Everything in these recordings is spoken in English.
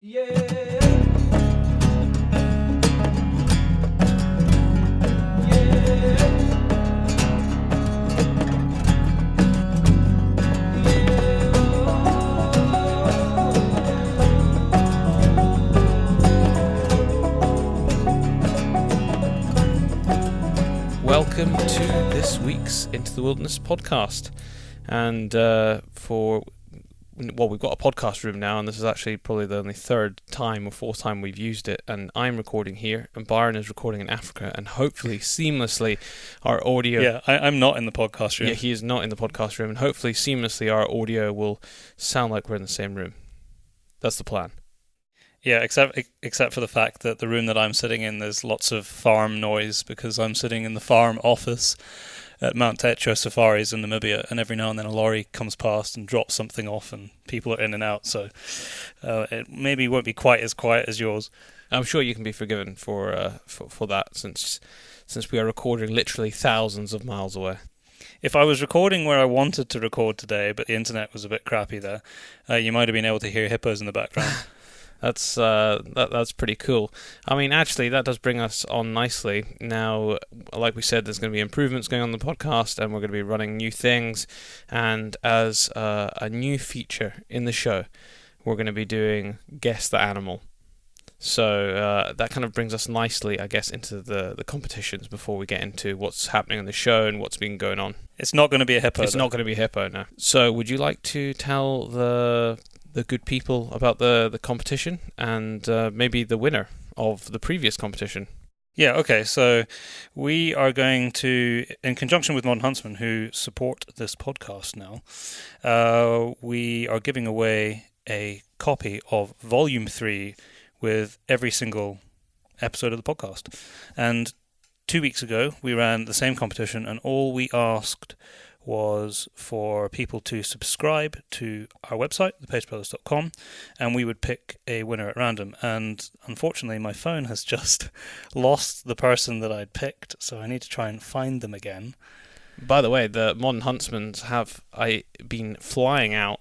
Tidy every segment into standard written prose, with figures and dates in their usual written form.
Yeah. Welcome to this week's Into the Wilderness podcast. And we've got a podcast room now, and this is actually probably the only third time or fourth time we've used it, and I'm recording here, and Byron is recording in Africa, and hopefully seamlessly our audio... Yeah, I'm not in the podcast room. Yeah, he is not in the podcast room, and hopefully seamlessly our audio will sound like we're in the same room. That's the plan. Yeah, except for the fact that the room that I'm sitting in, there's lots of farm noise, because I'm sitting in the farm office at Mount Tetra Safaris in Namibia, and every now and then a lorry comes past and drops something off, and people are in and out, so it maybe won't be quite as quiet as yours. I'm sure you can be forgiven for that, since we are recording literally thousands of miles away. If I was recording where I wanted to record today, but the internet was a bit crappy there, you might have been able to hear hippos in the background. That's pretty cool. I mean, actually, that does bring us on nicely. Now, like we said, there's going to be improvements going on the podcast, and we're going to be running new things. And as a new feature in the show, we're going to be doing Guess the Animal. So that kind of brings us nicely, I guess, into the competitions before we get into what's happening on the show and what's been going on. It's not going to be a hippo. It's not going to be a hippo, no. So would you like to tell the good people about the competition and maybe the winner of the previous competition? Yeah, okay, so we are going to, in conjunction with Modern Huntsman, who support this podcast now, we are giving away a copy of Volume 3 with every single episode of the podcast. And 2 weeks ago, we ran the same competition, and all we asked was for people to subscribe to our website, thepacebrothers.com, and we would pick a winner at random. And unfortunately, my phone has just lost the person that I'd picked, so I need to try and find them again. By the way, the Modern Huntsmans have been flying out,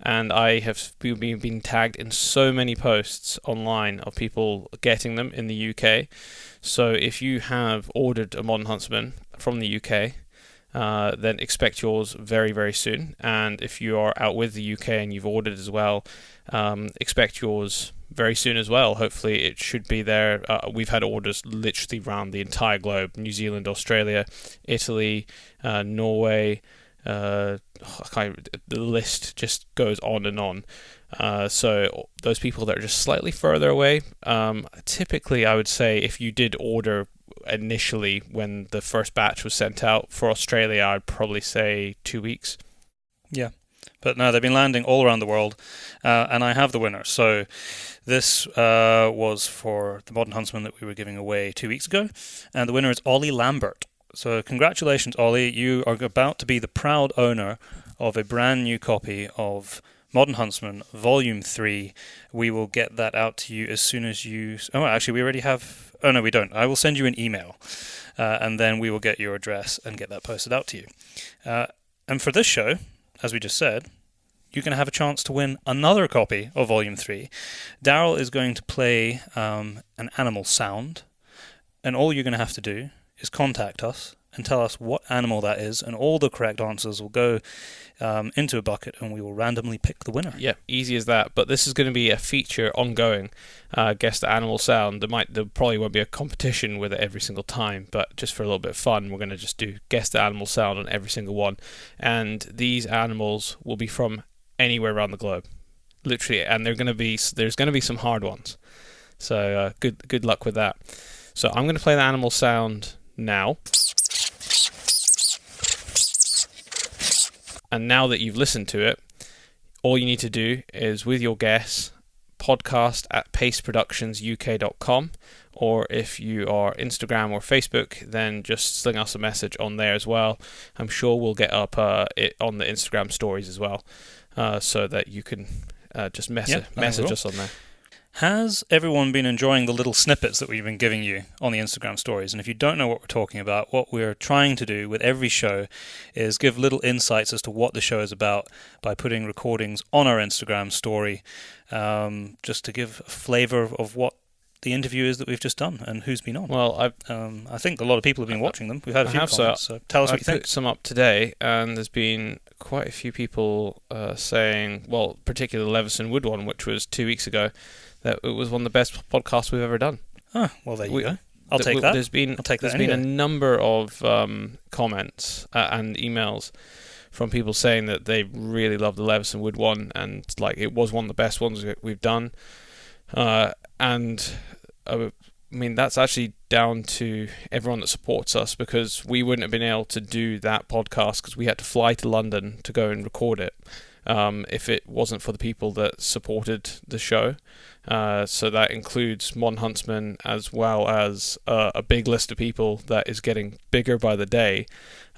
and I have been tagged in so many posts online of people getting them in the UK. So if you have ordered a Modern Huntsman from the UK, then expect yours very, very soon. And if you are out with the UK and you've ordered as well, expect yours very soon as well. Hopefully it should be there. We've had orders literally around the entire globe: New Zealand, Australia, Italy, Norway. The list just goes on and on. So those people that are just slightly further away, typically I would say if you did order initially when the first batch was sent out for Australia, I'd probably say 2 weeks. Yeah, but no, they've been landing all around the world, and I have the winner. So this was for the Modern Huntsman that we were giving away 2 weeks ago, and the winner is Ollie Lambert. So congratulations, Ollie. You are about to be the proud owner of a brand new copy of Modern Huntsman Volume 3. We will get that out to you as soon as you... Oh, actually, we already have... Oh, no, we don't. I will send you an email, and then we will get your address and get that posted out to you. And for this show, as we just said, you're going to have a chance to win another copy of Volume 3. Daryl is going to play an animal sound, and all you're going to have to do is contact us and tell us what animal that is, and all the correct answers will go into a bucket, and we will randomly pick the winner. Yeah, easy as that. But this is going to be a feature ongoing. Guess the animal sound. There probably won't be a competition with it every single time, but just for a little bit of fun, we're going to just do guess the animal sound on every single one. And these animals will be from anywhere around the globe, literally. And there's going to be some hard ones. So good luck with that. So I'm going to play the animal sound now. And now that you've listened to it, all you need to do is, with your guess, podcast@paceproductionsuk.com, or if you are Instagram or Facebook, then just sling us a message on there as well. I'm sure we'll get up it on the Instagram stories as well, so that you can just message us on there. Has everyone been enjoying the little snippets that we've been giving you on the Instagram stories? And if you don't know what we're talking about, what we're trying to do with every show is give little insights as to what the show is about by putting recordings on our Instagram story, just to give a flavour of what the interview is that we've just done and who's been on. Well, I think a lot of people have been watching them. We've had a few comments, so tell us what you think. I put some up today, and there's been quite a few people saying, well, particularly the Levison Wood one, which was 2 weeks ago, that it was one of the best podcasts we've ever done. Oh, well, there you go. I'll take that. There's been a number of comments and emails from people saying that they really love the Levison Wood one, and like it was one of the best ones we've done. And I mean, that's actually down to everyone that supports us, because we wouldn't have been able to do that podcast because we had to fly to London to go and record it if it wasn't for the people that supported the show. So that includes Modern Huntsman, as well as a big list of people that is getting bigger by the day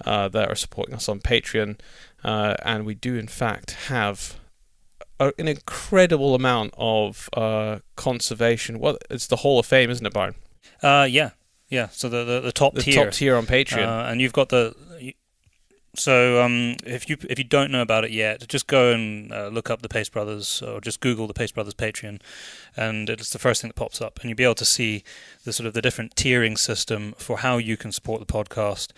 that are supporting us on Patreon. And we do, in fact, have an incredible amount of conservation. Well, it's the Hall of Fame, isn't it, Byron? Yeah. So the top tier. The top tier on Patreon. And you've got So if you don't know about it yet, just go and look up the Pace Brothers, or just Google the Pace Brothers Patreon, and it's the first thing that pops up, and you'll be able to see the sort of the different tiering system for how you can support the podcast.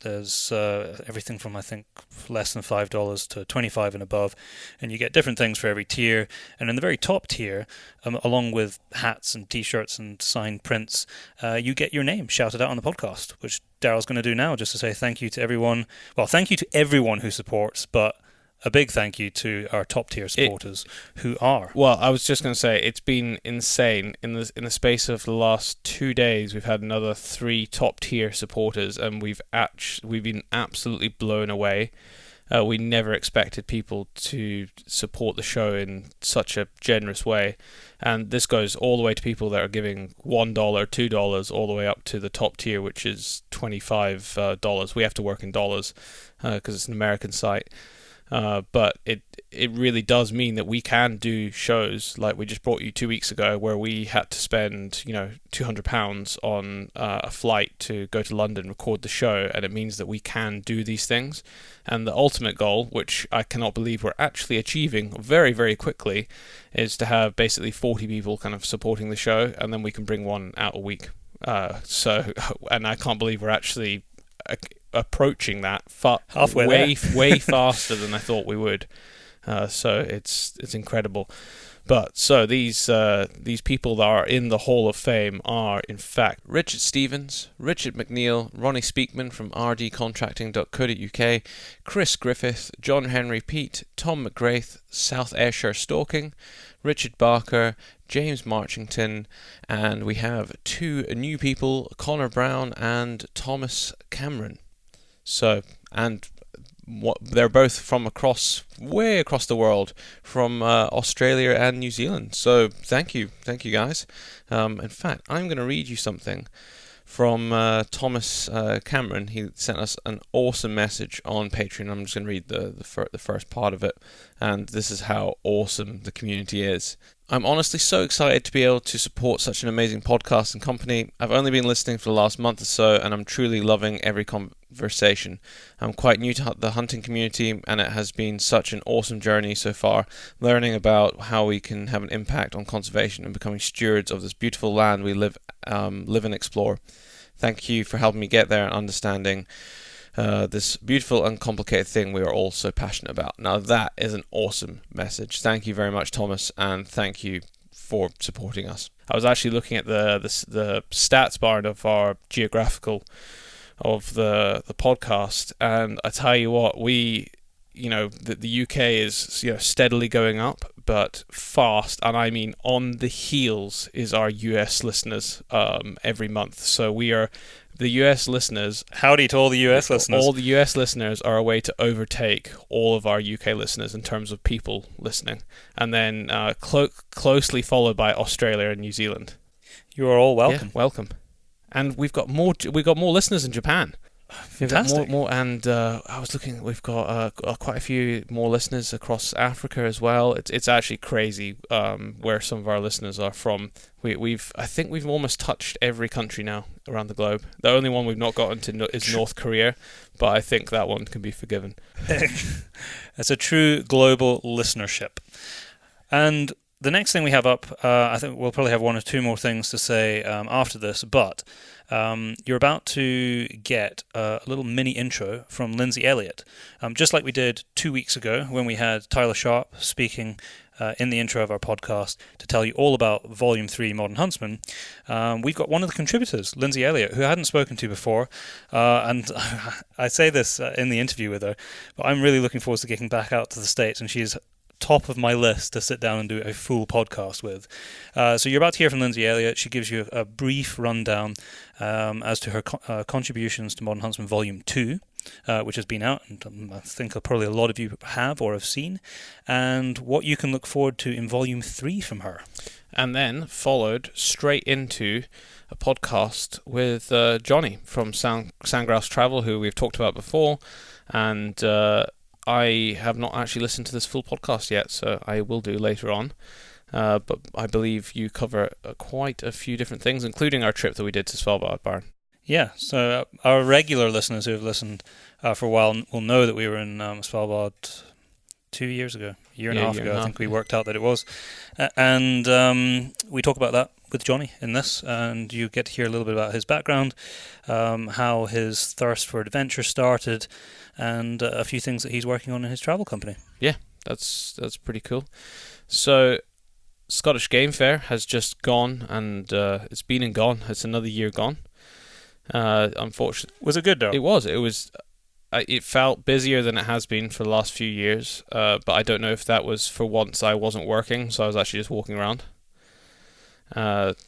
There's everything from, I think, less than $5 to $25 and above, and you get different things for every tier. And in the very top tier, along with hats and T-shirts and signed prints, you get your name shouted out on the podcast, which Daryl's going to do now, just to say thank you to everyone. Well, thank you to everyone who supports, but a big thank you to our top tier supporters who are. Well, I was just going to say, it's been insane. In the space of the last 2 days, we've had another 3 top tier supporters, and we've been absolutely blown away. We never expected people to support the show in such a generous way. And this goes all the way to people that are giving $1, $2, all the way up to the top tier, which is $25. We have to work in dollars because it's an American site. But it really does mean that we can do shows like we just brought you 2 weeks ago, where we had to spend £200 on a flight to go to London, record the show, and it means that we can do these things. And the ultimate goal, which I cannot believe we're actually achieving very, very quickly, is to have basically 40 people kind of supporting the show, and then we can bring one out a week. And I can't believe we're actually approaching that halfway way faster than I thought we would. So it's incredible. But so these people that are in the Hall of Fame are, in fact, Richard Stevens, Richard McNeil, Ronnie Speakman from rdcontracting.co.uk, Chris Griffith, John Henry Pete, Tom McGrath, South Ayrshire Stalking, Richard Barker, James Marchington, and we have 2 new people, Connor Brown and Thomas Cameron. So, and they're both from way across the world, from Australia and New Zealand. So thank you guys. In fact, I'm going to read you something from Thomas Cameron. He sent us an awesome message on Patreon. I'm just going to read the first part of it, and this is how awesome the community is. I'm honestly so excited to be able to support such an amazing podcast and company. I've only been listening for the last month or so, and I'm truly loving every conversation. I'm quite new to the hunting community, and it has been such an awesome journey so far, learning about how we can have an impact on conservation and becoming stewards of this beautiful land we live and explore. Thank you for helping me get there and understanding this beautiful and complicated thing we are all so passionate about. Now that is an awesome message. Thank you very much, Thomas, and thank you for supporting us. I was actually looking at the stats bar of our geographical of the podcast, and I tell you what, the UK is steadily going up, but fast, and I mean on the heels, is our US listeners every month. So we are the US listeners. Howdy to all the US listeners. All the US listeners are a way to overtake all of our UK listeners in terms of people listening, and then closely followed by Australia and New Zealand. You are all welcome. Yeah, welcome. And we've got more listeners in Japan. Fantastic. More, and I was looking. We've got quite a few more listeners across Africa as well. It's actually crazy where some of our listeners are from. I think we've almost touched every country now around the globe. The only one we've not gotten to is North Korea, but I think that one can be forgiven. It's a true global listenership. And the next thing we have up, I think we'll probably have one or two more things to say after this, but you're about to get a little mini intro from Lindsey Elliot. Just like we did 2 weeks ago when we had Tyler Sharp speaking in the intro of our podcast to tell you all about Volume 3 Modern Huntsman, we've got one of the contributors, Lindsey Elliot, who I hadn't spoken to before, and I say this in the interview with her, but I'm really looking forward to getting back out to the States, and she's top of my list to sit down and do a full podcast with. So you're about to hear from Lindsey Elliot. She gives you a brief rundown as to her contributions to Modern Huntsman Volume 2, which has been out, and I think probably a lot of you have or have seen, and what you can look forward to in Volume 3 from her. And then followed straight into a podcast with Jonny from Sandgrouse Travel, who we've talked about before, and I have not actually listened to this full podcast yet, so I will do later on. But I believe you cover quite a few different things, including our trip that we did to Svalbard, Baron. Yeah, so our regular listeners who have listened for a while will know that we were in Svalbard 2 years ago, a year and a half ago, I think we worked out that it was. And we talk about that with Jonny in this, and you get to hear a little bit about his background, how his thirst for adventure started, and a few things that he's working on in his travel company. Yeah, that's pretty cool. So, Scottish Game Fair has just gone, and it's been and gone. It's another year gone. Unfortunately, was it good though? It was. It felt busier than it has been for the last few years, but I don't know if that was for once I wasn't working, so I was actually just walking around,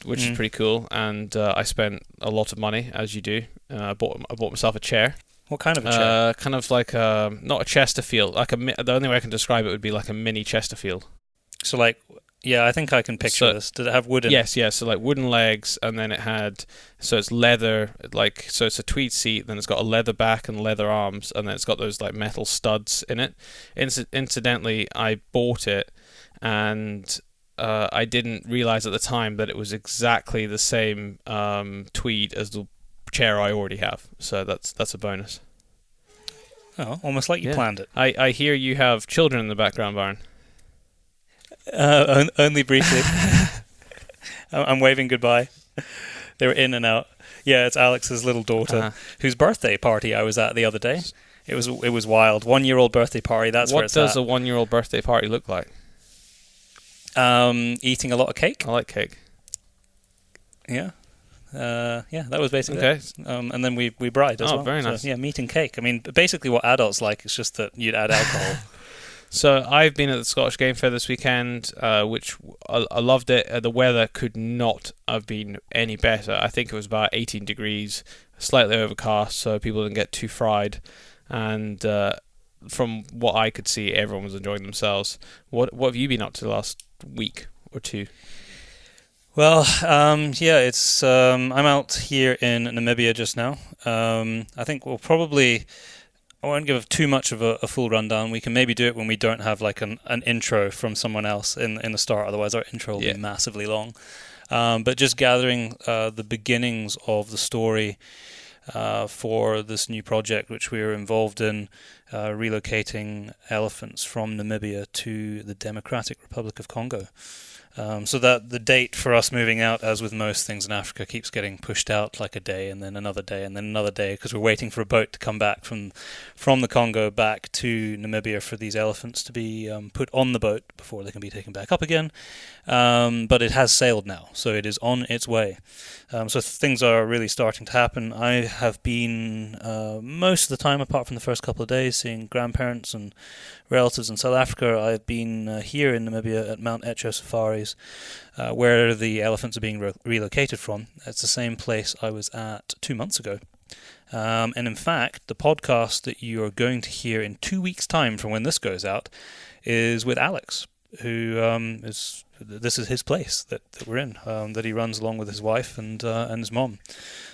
which is pretty cool. And I spent a lot of money, as you do. I bought myself a chair. What kind of a chair? Kind of like not a Chesterfield. The only way I can describe it would be like a mini Chesterfield. So like. Yeah, I think I can picture this. Did it have wooden? Yes. So like wooden legs, and then it had, so it's leather, so it's a tweed seat, then it's got a leather back and leather arms, and then it's got those like metal studs in it. Incidentally, I bought it, and I didn't realize at the time that it was exactly the same tweed as the chair I already have. So that's a bonus. Oh, almost like you planned it. I hear you have children in the background, Baron. Only briefly. I'm waving goodbye. They were in and out. Yeah, it's Alex's little daughter, whose birthday party I was at the other day. It was wild. 1-year-old birthday party. That's where it's at. What does a 1-year-old birthday party look like? Eating a lot of cake. I like cake. Yeah. That was basically it. And then we bride as well. Oh, very nice. So, yeah, meat and cake. I mean, basically what adults like is just that you'd add alcohol. So I've been at the Scottish Game Fair this weekend, which I loved it. The weather could not have been any better. I think it was about 18 degrees, slightly overcast, so people didn't get too fried. And from what I could see, everyone was enjoying themselves. What have you been up to the last week or two? Well, it's I'm out here in Namibia just now. I think we'll probably. I won't give too much of a full rundown. We can maybe do it when we don't have like an intro from someone else in the start. Otherwise, our intro will be massively long. But just gathering the beginnings of the story for this new project, which we are involved in, relocating elephants from Namibia to the Democratic Republic of Congo. So that the date for us moving out, as with most things in Africa, keeps getting pushed out like a day and then another day and then another day, because we're waiting for a boat to come back from the Congo back to Namibia for these elephants to be put on the boat before they can be taken back up again. But it has sailed now, so it is on its way. So things are really starting to happen. I have been most of the time, apart from the first couple of days, seeing grandparents and relatives in South Africa. I've been here in Namibia at Mount Kilimanjaro safaris, where the elephants are being relocated from. It's the same place I was at 2 months ago. And in fact, the podcast that you are going to hear in 2 weeks' time from when this goes out is with Alex, who this is his place that we're in, that he runs along with his wife and his mom.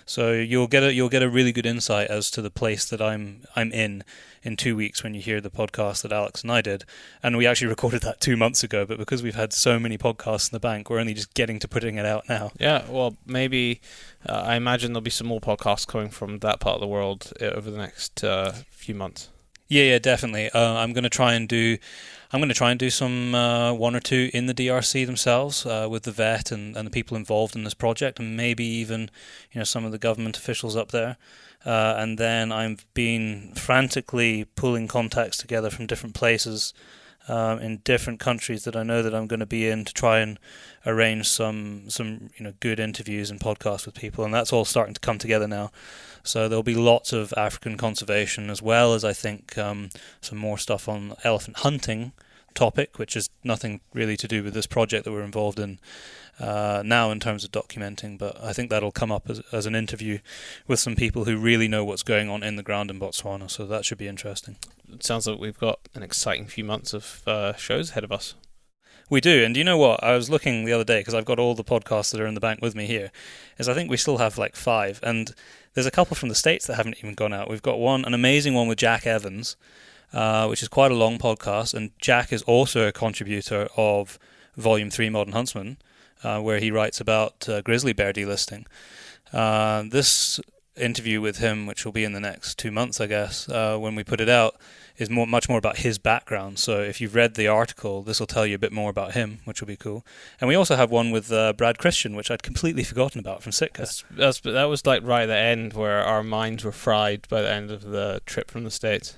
So you'll get a really good insight as to the place that I'm in 2 weeks when you hear the podcast that Alex and I did. And we actually recorded that 2 months ago, but because we've had so many podcasts in the bank, we're only just getting to putting it out now. Yeah, well, maybe I imagine there'll be some more podcasts coming from that part of the world over the next few months. Yeah, definitely. I'm going to try and do some one or two in the DRC themselves with the vet and the people involved in this project, and maybe even some of the government officials up there. And then I've been frantically pulling contacts together from different places in different countries that I know that I'm going to be in to try and arrange some good interviews and podcasts with people, and that's all starting to come together now. So there'll be lots of African conservation, as well as I think some more stuff on elephant hunting topic, which is nothing really to do with this project that we're involved in now in terms of documenting, but I think that'll come up as an interview with some people who really know what's going on in the ground in Botswana, so that should be interesting. It sounds like we've got an exciting few months of shows ahead of us. We do, and you know what? I was looking the other day, because I've got all the podcasts that are in the bank with me here, is I think we still have like 5, and there's a couple from the States that haven't even gone out. We've got an amazing one with Jack Evans, which is quite a long podcast, and Jack is also a contributor of Volume 3 Modern Huntsman, where he writes about grizzly bear delisting. This interview with him, which will be in the next 2 months, I guess, when we put it out, is much more about his background. So if you've read the article, this will tell you a bit more about him, which will be cool. And we also have one with Brad Christian, which I'd completely forgotten about, from Sitka. That was like right at the end, where our minds were fried by the end of the trip from the States.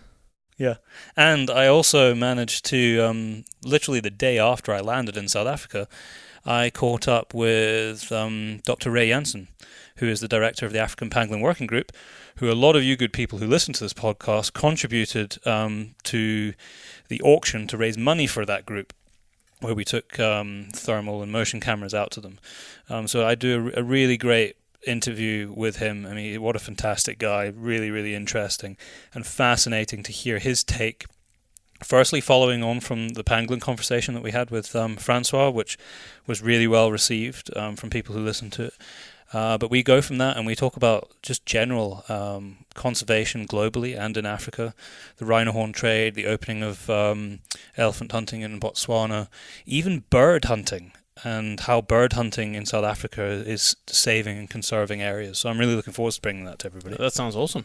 Yeah. And I also managed to, literally the day after I landed in South Africa, I caught up with Dr. Ray Jansen, who is the director of the African Pangolin Working Group, who a lot of you good people who listen to this podcast contributed to the auction to raise money for that group, where we took thermal and motion cameras out to them. So I do a really great interview with him. I mean, what a fantastic guy, really, really interesting and fascinating to hear his take. Firstly, following on from the pangolin conversation that we had with Francois, which was really well received from people who listened to it. But we go from that and we talk about just general conservation globally and in Africa, the rhino horn trade, the opening of elephant hunting in Botswana, even bird hunting, and how bird hunting in South Africa is saving and conserving areas. So I'm really looking forward to bringing that to everybody. That sounds awesome.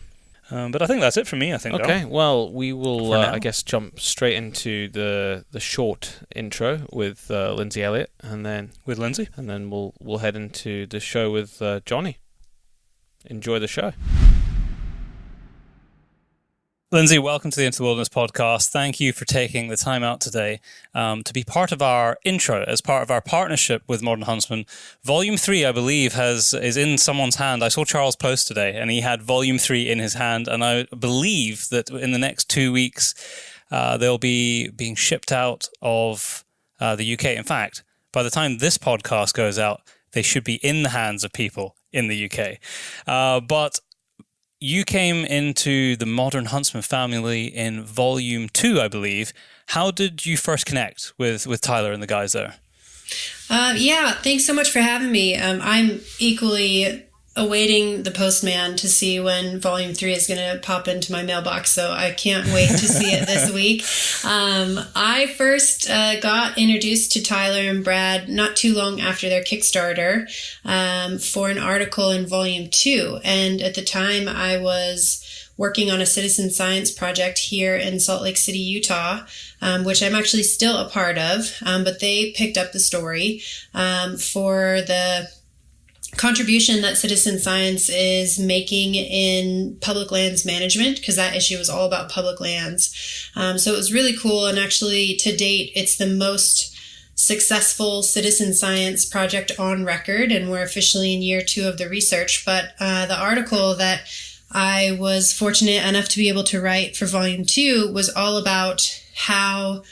But I think that's it for me, Okay, Darryl. well, we will, I guess, jump straight into the short intro with Lindsey Elliot, and then with Lindsey, and then we'll head into the show with Jonny. Enjoy the show. Lindsey, welcome to the Into the Wilderness podcast. Thank you for taking the time out today to be part of our intro as part of our partnership with Modern Huntsman. Volume 3, I believe, is in someone's hand. I saw Charles post today, and he had Volume 3 in his hand, and I believe that in the next 2 weeks, they'll be being shipped out of the UK. In fact, by the time this podcast goes out, they should be in the hands of people in the UK. But you came into the Modern Huntsman family in Volume 2, I believe. How did you first connect with Tyler and the guys there? Yeah, thanks so much for having me. I'm equally awaiting the postman to see when Volume 3 is going to pop into my mailbox, so I can't wait to see it this week. I first got introduced to Tyler and Brad not too long after their Kickstarter for an article in Volume 2, and at the time I was working on a citizen science project here in Salt Lake City, Utah, which I'm actually still a part of, but they picked up the story for the contribution that citizen science is making in public lands management, because that issue was all about public lands. So it was really cool, and actually to date it's the most successful citizen science project on record, and we're officially in year 2 of the research. But the article that I was fortunate enough to be able to write for Volume 2 was all about how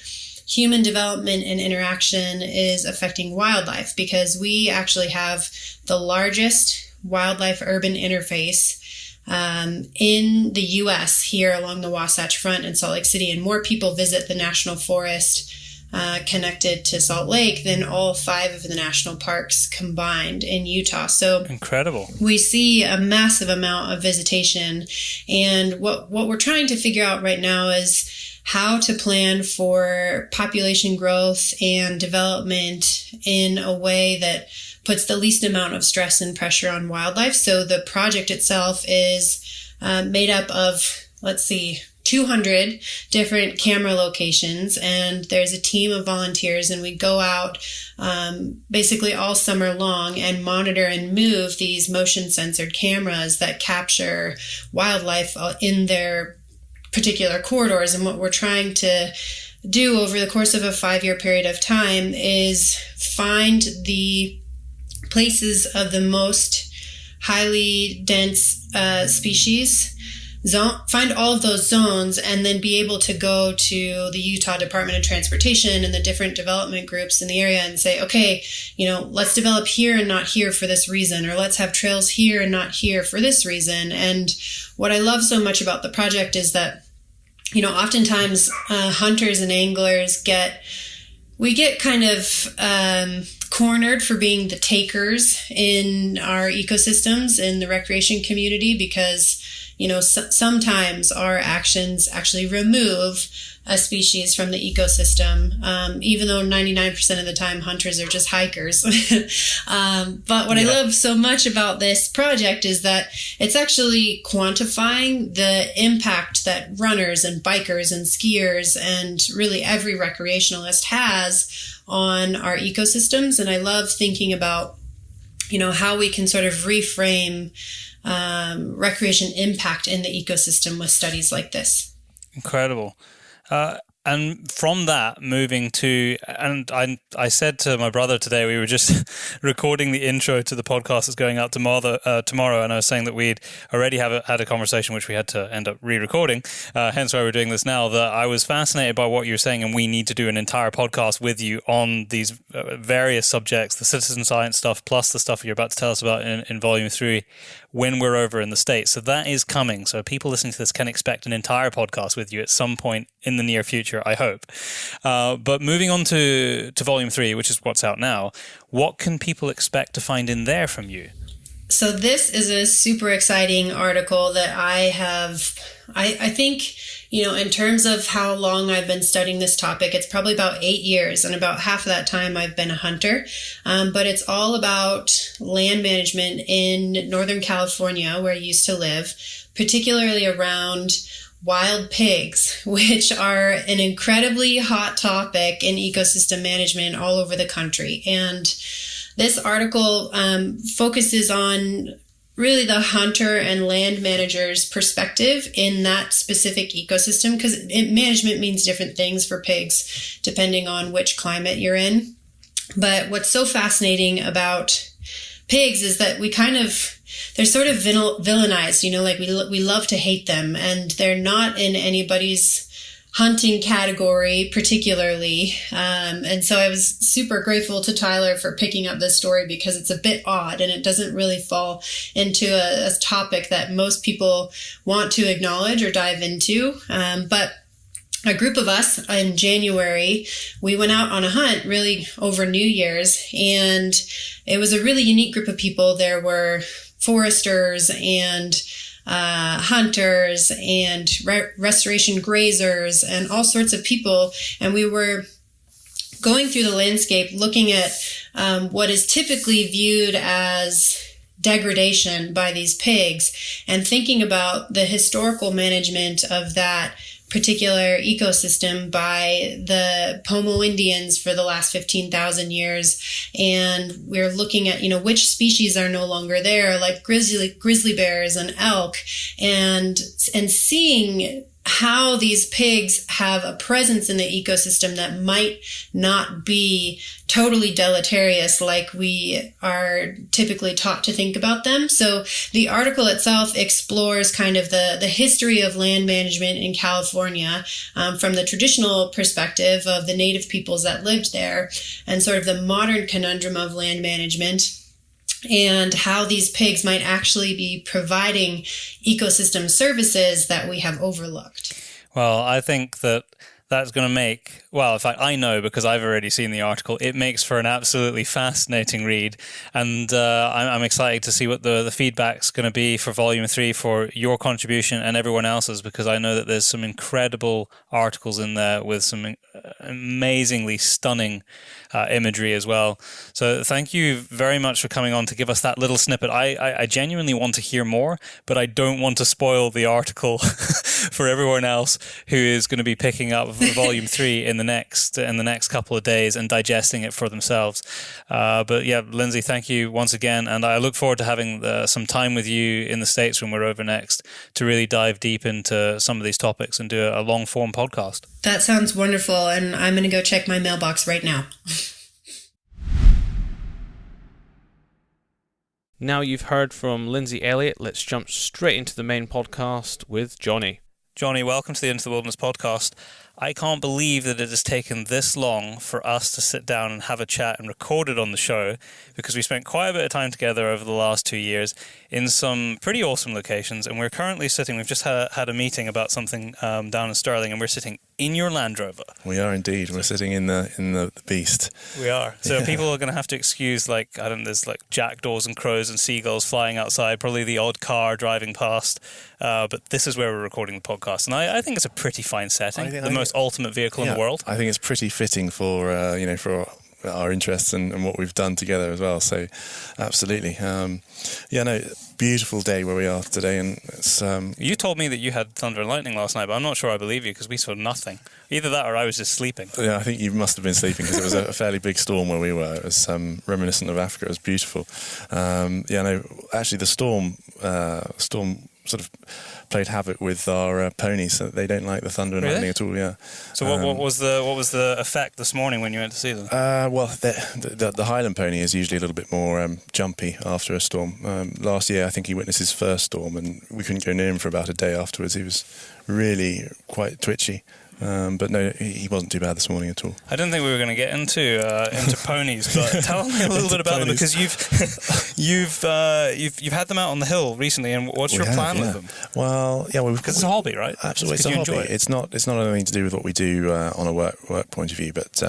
human development and interaction is affecting wildlife, because we actually have the largest wildlife-urban interface in the U.S. here along the Wasatch Front in Salt Lake City, and more people visit the National Forest connected to Salt Lake than all 5 of the national parks combined in Utah. So incredible. We see a massive amount of visitation. And what we're trying to figure out right now is how to plan for population growth and development in a way that puts the least amount of stress and pressure on wildlife. So the project itself is made up of, 200 different camera locations, and there's a team of volunteers, and we go out basically all summer long and monitor and move these motion censored cameras that capture wildlife in their particular corridors. And what we're trying to do over the course of a 5-year period of time is find the places of the most highly dense species, find all of those zones, and then be able to go to the Utah Department of Transportation and the different development groups in the area and say, okay, let's develop here and not here for this reason, or let's have trails here and not here for this reason. And what I love so much about the project is that, oftentimes hunters and anglers get kind of cornered for being the takers in our ecosystems in the recreation community, because sometimes our actions actually remove a species from the ecosystem, even though 99% of the time hunters are just hikers. But what I love so much about this project is that it's actually quantifying the impact that runners and bikers and skiers and really every recreationalist has on our ecosystems. And I love thinking about, how we can sort of reframe recreation impact in the ecosystem with studies like this. Incredible. And from that, moving to, and I said to my brother today, we were just recording the intro to the podcast that's going out tomorrow, and I was saying that we'd already had a conversation which we had to end up re-recording, hence why we're doing this now, that I was fascinated by what you were saying, and we need to do an entire podcast with you on these various subjects, the citizen science stuff, plus the stuff you're about to tell us about in Volume 3, when we're over in the States. So that is coming. So people listening to this can expect an entire podcast with you at some point in the near future, I hope. But moving on to Volume 3, which is what's out now, what can people expect to find in there from you? So this is a super exciting article that I think, in terms of how long I've been studying this topic, it's probably about 8 years, and about half of that time I've been a hunter. But it's all about land management in Northern California, where I used to live, particularly around wild pigs, which are an incredibly hot topic in ecosystem management all over the country. And this article focuses on really the hunter and land manager's perspective in that specific ecosystem, because management means different things for pigs depending on which climate you're in. But what's so fascinating about pigs is that they're sort of villainized, like we love to hate them, and they're not in anybody's hunting category particularly. And so I was super grateful to Tyler for picking up this story, because it's a bit odd and it doesn't really fall into a topic that most people want to acknowledge or dive into. But a group of us in January, we went out on a hunt really over New Year's, and it was a really unique group of people. There were foresters and hunters and restoration grazers and all sorts of people. And we were going through the landscape looking at what is typically viewed as degradation by these pigs, and thinking about the historical management of that particular ecosystem by the Pomo Indians for the last 15,000 years. And we're looking at, which species are no longer there, like grizzly bears and elk, and seeing how these pigs have a presence in the ecosystem that might not be totally deleterious like we are typically taught to think about them. So the article itself explores kind of the history of land management in California from the traditional perspective of the native peoples that lived there, and sort of the modern conundrum of land management, and how these pigs might actually be providing ecosystem services that we have overlooked. Well, I think that That's going to make, well, in fact, I know because I've already seen the article, it makes for an absolutely fascinating read. And I'm excited to see what the feedback's going to be for Volume 3 for your contribution and everyone else's, because I know that there's some incredible articles in there with some amazingly stunning imagery as well. So thank you very much for coming on to give us that little snippet. I genuinely want to hear more, but I don't want to spoil the article for everyone else who is going to be picking up Volume 3 in the next couple of days and digesting it for themselves. But yeah, Lindsey, thank you once again, and I look forward to having some time with you in the States when we're over next to really dive deep into some of these topics and do a long form podcast. That sounds wonderful, and I'm going to go check my mailbox right now. Now you've heard from Lindsey Elliot, let's jump straight into the main podcast with Jonny. Jonny, welcome to the Into the Wilderness podcast. I can't believe that it has taken this long for us to sit down and have a chat and record it on the show, because we spent quite a bit of time together over the last 2 years in some pretty awesome locations, and we're currently sitting, we've just had a meeting about something down in Stirling, and we're sitting in your Land Rover. We are indeed. We're sitting in the beast. We are. So people are going to have to excuse, there's jackdaws and crows and seagulls flying outside, probably the odd car driving past, but this is where we're recording the podcast, and I think it's a pretty fine setting. The most ultimate vehicle in the world. I think it's pretty fitting for for our interests and what we've done together as well. So, absolutely. Beautiful day where we are today, and it's. You told me that you had thunder and lightning last night, but I'm not sure I believe you because we saw nothing. Either that or I was just sleeping. Yeah, I think you must have been sleeping because it was a fairly big storm where we were. It was reminiscent of Africa. It was beautiful. Actually, the storm sort of played havoc with our ponies, so they don't like the thunder and lightning at all. Yeah. So what was the effect this morning when you went to see them? The Highland Pony is usually a little bit more jumpy after a storm. Last year, I think he witnessed his first storm, and we couldn't go near him for about a day afterwards. He was really quite twitchy. But no, he wasn't too bad this morning at all. I didn't think we were going to get into ponies, but tell me a little bit about them, because you've had them out on the hill recently, and what's your plan with them? Well, yeah, because it's a hobby, right? Absolutely, it's a hobby. It's not anything to do with what we do on a work point of view, but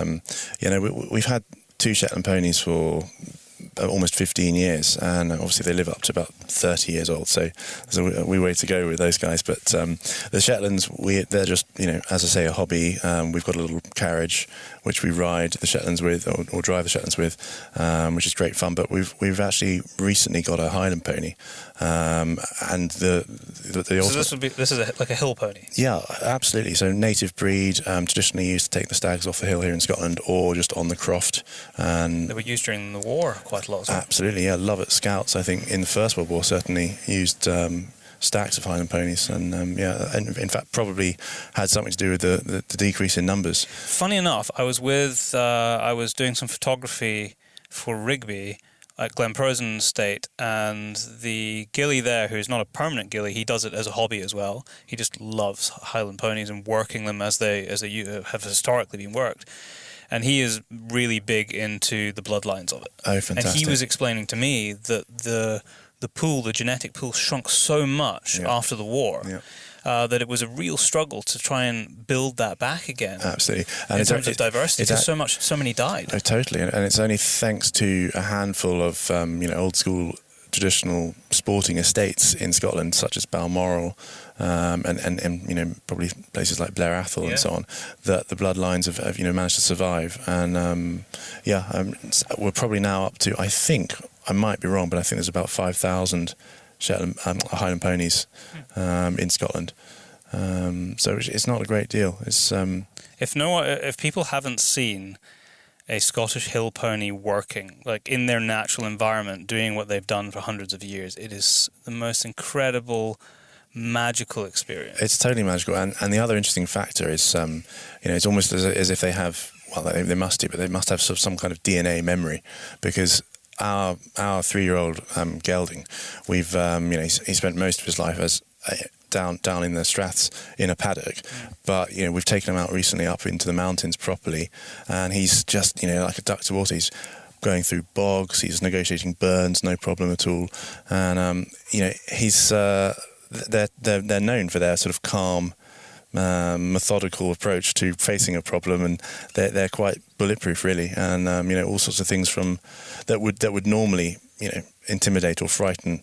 we've had 2 Shetland ponies for almost 15 years, and obviously they live up to about 30 years old, so there's a wee way to go with those guys. But the Shetlands, they're just, as I say, a hobby. We've got a little carriage which we ride the Shetlands with, or drive the Shetlands with, which is great fun. But we've actually recently got a Highland pony, and so this is like a hill pony. Yeah, absolutely. So native breed, traditionally used to take the stags off the hill here in Scotland, or just on the croft. And they were used during the war quite a lot. Absolutely, yeah. Lovat Scouts, I think, in the First World War certainly used stacks of Highland ponies, and and in fact probably had something to do with the decrease in numbers. Funny enough, I was doing some photography for Rigby at Glenprosen Estate, and the ghillie there, who's not a permanent ghillie, he does it as a hobby as well. He just loves Highland ponies and working them as they have historically been worked. And he is really big into the bloodlines of it. Oh, fantastic. And he was explaining to me that the genetic pool shrunk so much after the war that it was a real struggle to try and build that back again. Absolutely. And in terms of diversity, because so many died. Oh, totally. And it's only thanks to a handful of old school traditional sporting estates in Scotland, such as Balmoral, and probably places like Blair Athol and so on, that the bloodlines have managed to survive. And we're probably now up to, I think, I might be wrong, but I think there's about 5,000 Shetland Highland ponies in Scotland. So it's not a great deal. It's if people haven't seen a Scottish hill pony working, like in their natural environment, doing what they've done for hundreds of years, it is the most incredible, magical experience. It's totally magical. And the other interesting factor is, it's almost as if they have, well, they must do, but they must have some kind of DNA memory, because our 3-year-old gelding, we've he spent most of his life as down in the straths in a paddock, but we've taken him out recently up into the mountains properly, and he's just like a duck to water. He's going through bogs, he's negotiating burns, no problem at all, and he's they're known for their sort of calm methodical approach to facing a problem, and they're quite bulletproof, really. And all sorts of things from that would normally intimidate or frighten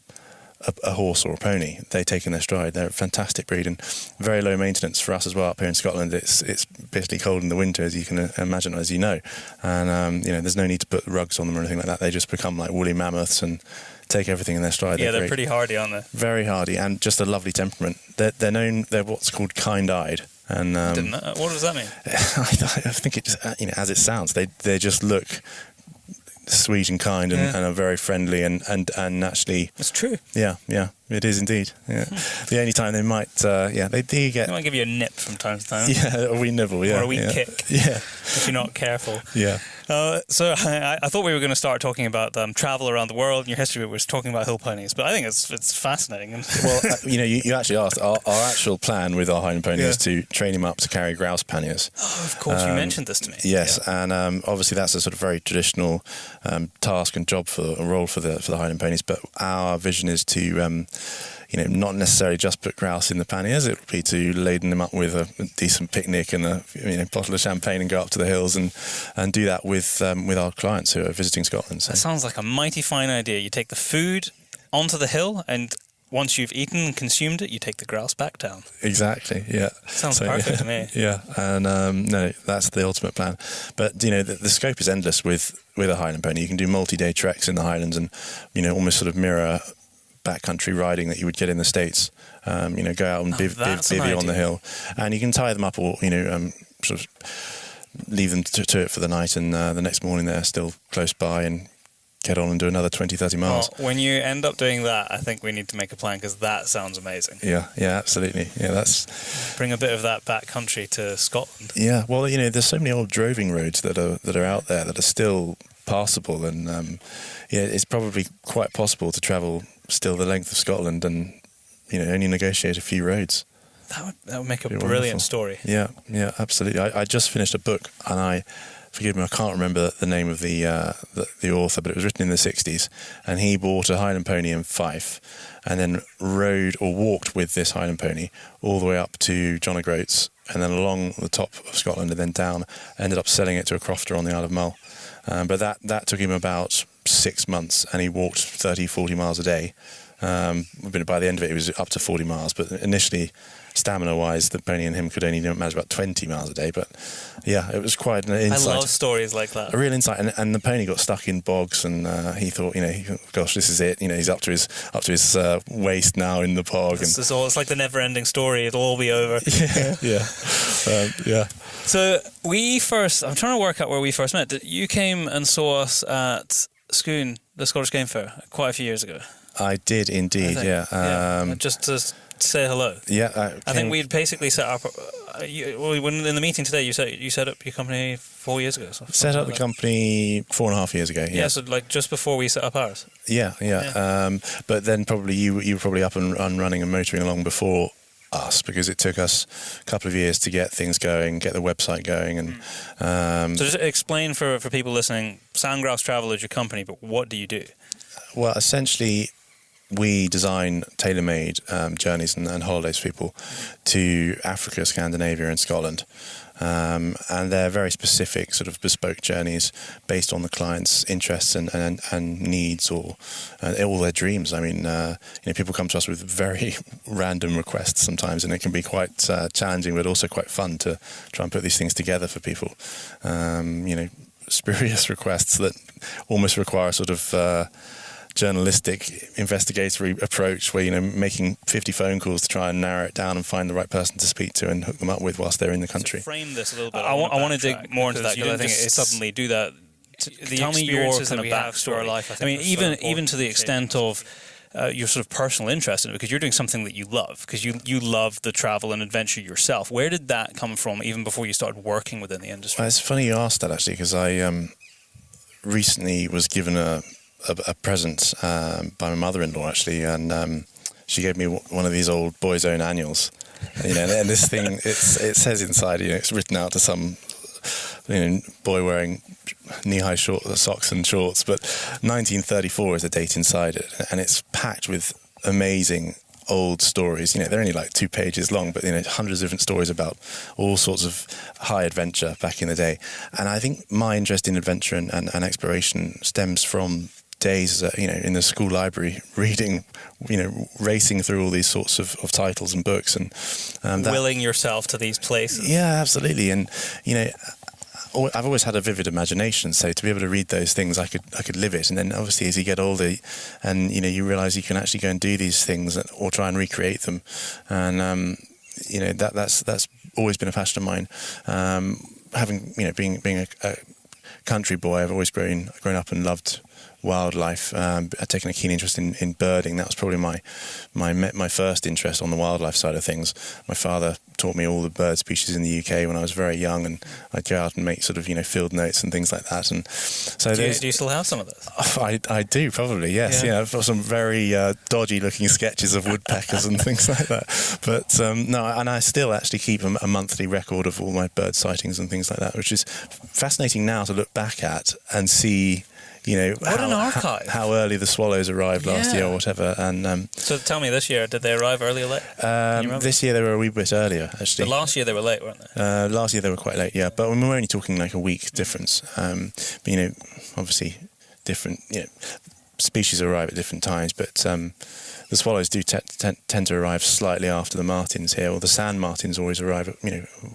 a horse or a pony, they take in their stride. They're a fantastic breed and very low maintenance for us as well. Up here in Scotland, it's bitterly cold in the winter, as you can imagine, as you know. And there's no need to put rugs on them or anything like that. They just become like woolly mammoths and take everything in their stride. Yeah, they're pretty hardy, aren't they? Very hardy, and just a lovely temperament. They're what's called kind-eyed. And what does that mean? I think it just as it sounds, they just look sweet and kind and are very friendly and actually. It's true. Yeah, it is indeed. Yeah. The only time they might, they do get. They might give you a nip from time to time. Yeah, a wee nibble. Yeah, or a wee kick. Yeah, if you're not careful. Yeah. So I thought we were going to start talking about travel around the world, and your history was talking about hill ponies, but I think it's fascinating. Well, you actually asked. Our actual plan with our Highland pony is to train him up to carry grouse panniers. Oh, of course, you mentioned this to me. Yes, and obviously that's a sort of very traditional task and job for a role for the Highland ponies. But our vision is to not necessarily just put grouse in the panniers. It would be to laden them up with a decent picnic and a bottle of champagne and go up to the hills and do that with our clients who are visiting Scotland. So. That sounds like a mighty fine idea. You take the food onto the hill, and once you've eaten and consumed it, you take the grouse back down. Exactly, yeah. Sounds perfect to me. Yeah, and no, that's the ultimate plan. But, the scope is endless with a Highland pony. You can do multi-day treks in the Highlands and, almost sort of mirror backcountry riding that you would get in the States. Go out and bivvy on the hill. And you can tie them up or, sort of leave them to it for the night, and the next morning they're still close by and get on and do another 20, 30 miles. Well, when you end up doing that, I think we need to make a plan, because that sounds amazing. Yeah, absolutely. Yeah, that's... Bring a bit of that backcountry to Scotland. Yeah, well, there's so many old droving roads that are out there that are still passable, and it's probably quite possible to travel still the length of Scotland and only negotiate a few roads. That would make a brilliant story. Yeah, absolutely. I just finished a book, and forgive me, I can't remember the name of the author, but it was written in the 60s, and he bought a Highland pony in Fife and then rode or walked with this Highland pony all the way up to John O'Groats and then along the top of Scotland and then down, ended up selling it to a crofter on the Isle of Mull. But that took him about 6 months, and he walked 30, 40 miles a day. But by the end of it, it was up to 40 miles. But initially, stamina-wise, the pony and him could only manage about 20 miles a day. But yeah, it was quite an insight. I love stories like that. A real insight. And the pony got stuck in bogs, and he thought, gosh, this is it. He's up to his waist now in the bog. It's like the never-ending story. It'll all be over. Yeah. So I'm trying to work out where we first met. You came and saw us at Scone, the Scottish Game Fair, quite a few years ago. I did indeed, yeah. Just to say hello. Yeah. I think we'd basically set up... when in the meeting today, you set up your company 4 years ago. Set up the company 4.5 years ago, yeah. So like just before we set up ours. Yeah. But then probably you were probably up and running and motoring along before us, because it took us a couple of years to get things going, get the website going, and so just explain for people listening. Sandgrouse Travel is your company, but what do you do? Well, essentially, we design tailor-made journeys and holidays for people to Africa, Scandinavia, and Scotland. And they're very specific, sort of bespoke journeys based on the client's interests and needs or all their dreams. I mean, people come to us with very random requests sometimes, and it can be quite challenging, but also quite fun to try and put these things together for people. Spurious requests that almost require a sort of journalistic investigatory approach where making 50 phone calls to try and narrow it down and find the right person to speak to and hook them up with whilst they're in the country. So frame this a little bit. I want to dig more into that, because I think it's suddenly do that. Tell me your kind of backstory. Life, I mean, even to the extent of your sort of personal interest in it, because you're doing something that you love, because you love the travel and adventure yourself. Where did that come from, even before you started working within the industry? Well, it's funny you asked that, actually, because I recently was given a present by my mother-in-law, actually, and she gave me one of these old Boys Own annuals, and this thing, it says inside, it's written out to some boy wearing knee-high socks and shorts, but 1934 is the date inside it, and it's packed with amazing old stories. They're only like 2 pages long, but hundreds of different stories about all sorts of high adventure back in the day. And I think my interest in adventure and exploration stems from days, in the school library, reading, racing through all these sorts of titles and books, and willing yourself to these places. Yeah, absolutely. And I've always had a vivid imagination, so to be able to read those things, I could live it. And then obviously as you get older, and you realise you can actually go and do these things or try and recreate them, and that's always been a passion of mine. Being a country boy, I've always grown up and loved wildlife. I'd taken a keen interest in birding. That was probably my first interest on the wildlife side of things. My father taught me all the bird species in the UK when I was very young, and I'd go out and make sort of field notes and things like that. And so do you still have some of those? I do, probably, yes. Yeah, I've got some very dodgy looking sketches of woodpeckers and things like that. But no, and I still actually keep a monthly record of all my bird sightings and things like that, which is fascinating now to look back at and see. What an archive. How early the swallows arrived last year or whatever. And so tell me, this year, did they arrive early or late? This year they were a wee bit earlier, actually. But last year they were late, weren't they? Last year they were quite late, yeah. But we were only talking like a week difference. But, obviously different species arrive at different times. But the swallows do tend to arrive slightly after the martins here, or the sand martins always arrive at,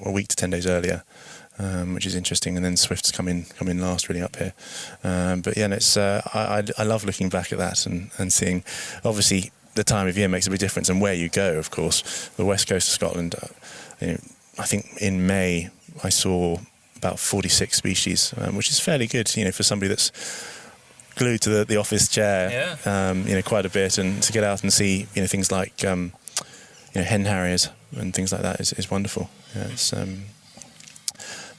a week to 10 days earlier. Which is interesting, and then swifts come in last really up here. But yeah, it's I love looking back at that and seeing. Obviously, the time of year makes a big difference, and where you go, of course. The west coast of Scotland, I think in May I saw about 46 species, which is fairly good, for somebody that's glued to the office chair, quite a bit, and to get out and see things like hen harriers and things like that is wonderful. Yeah, it's.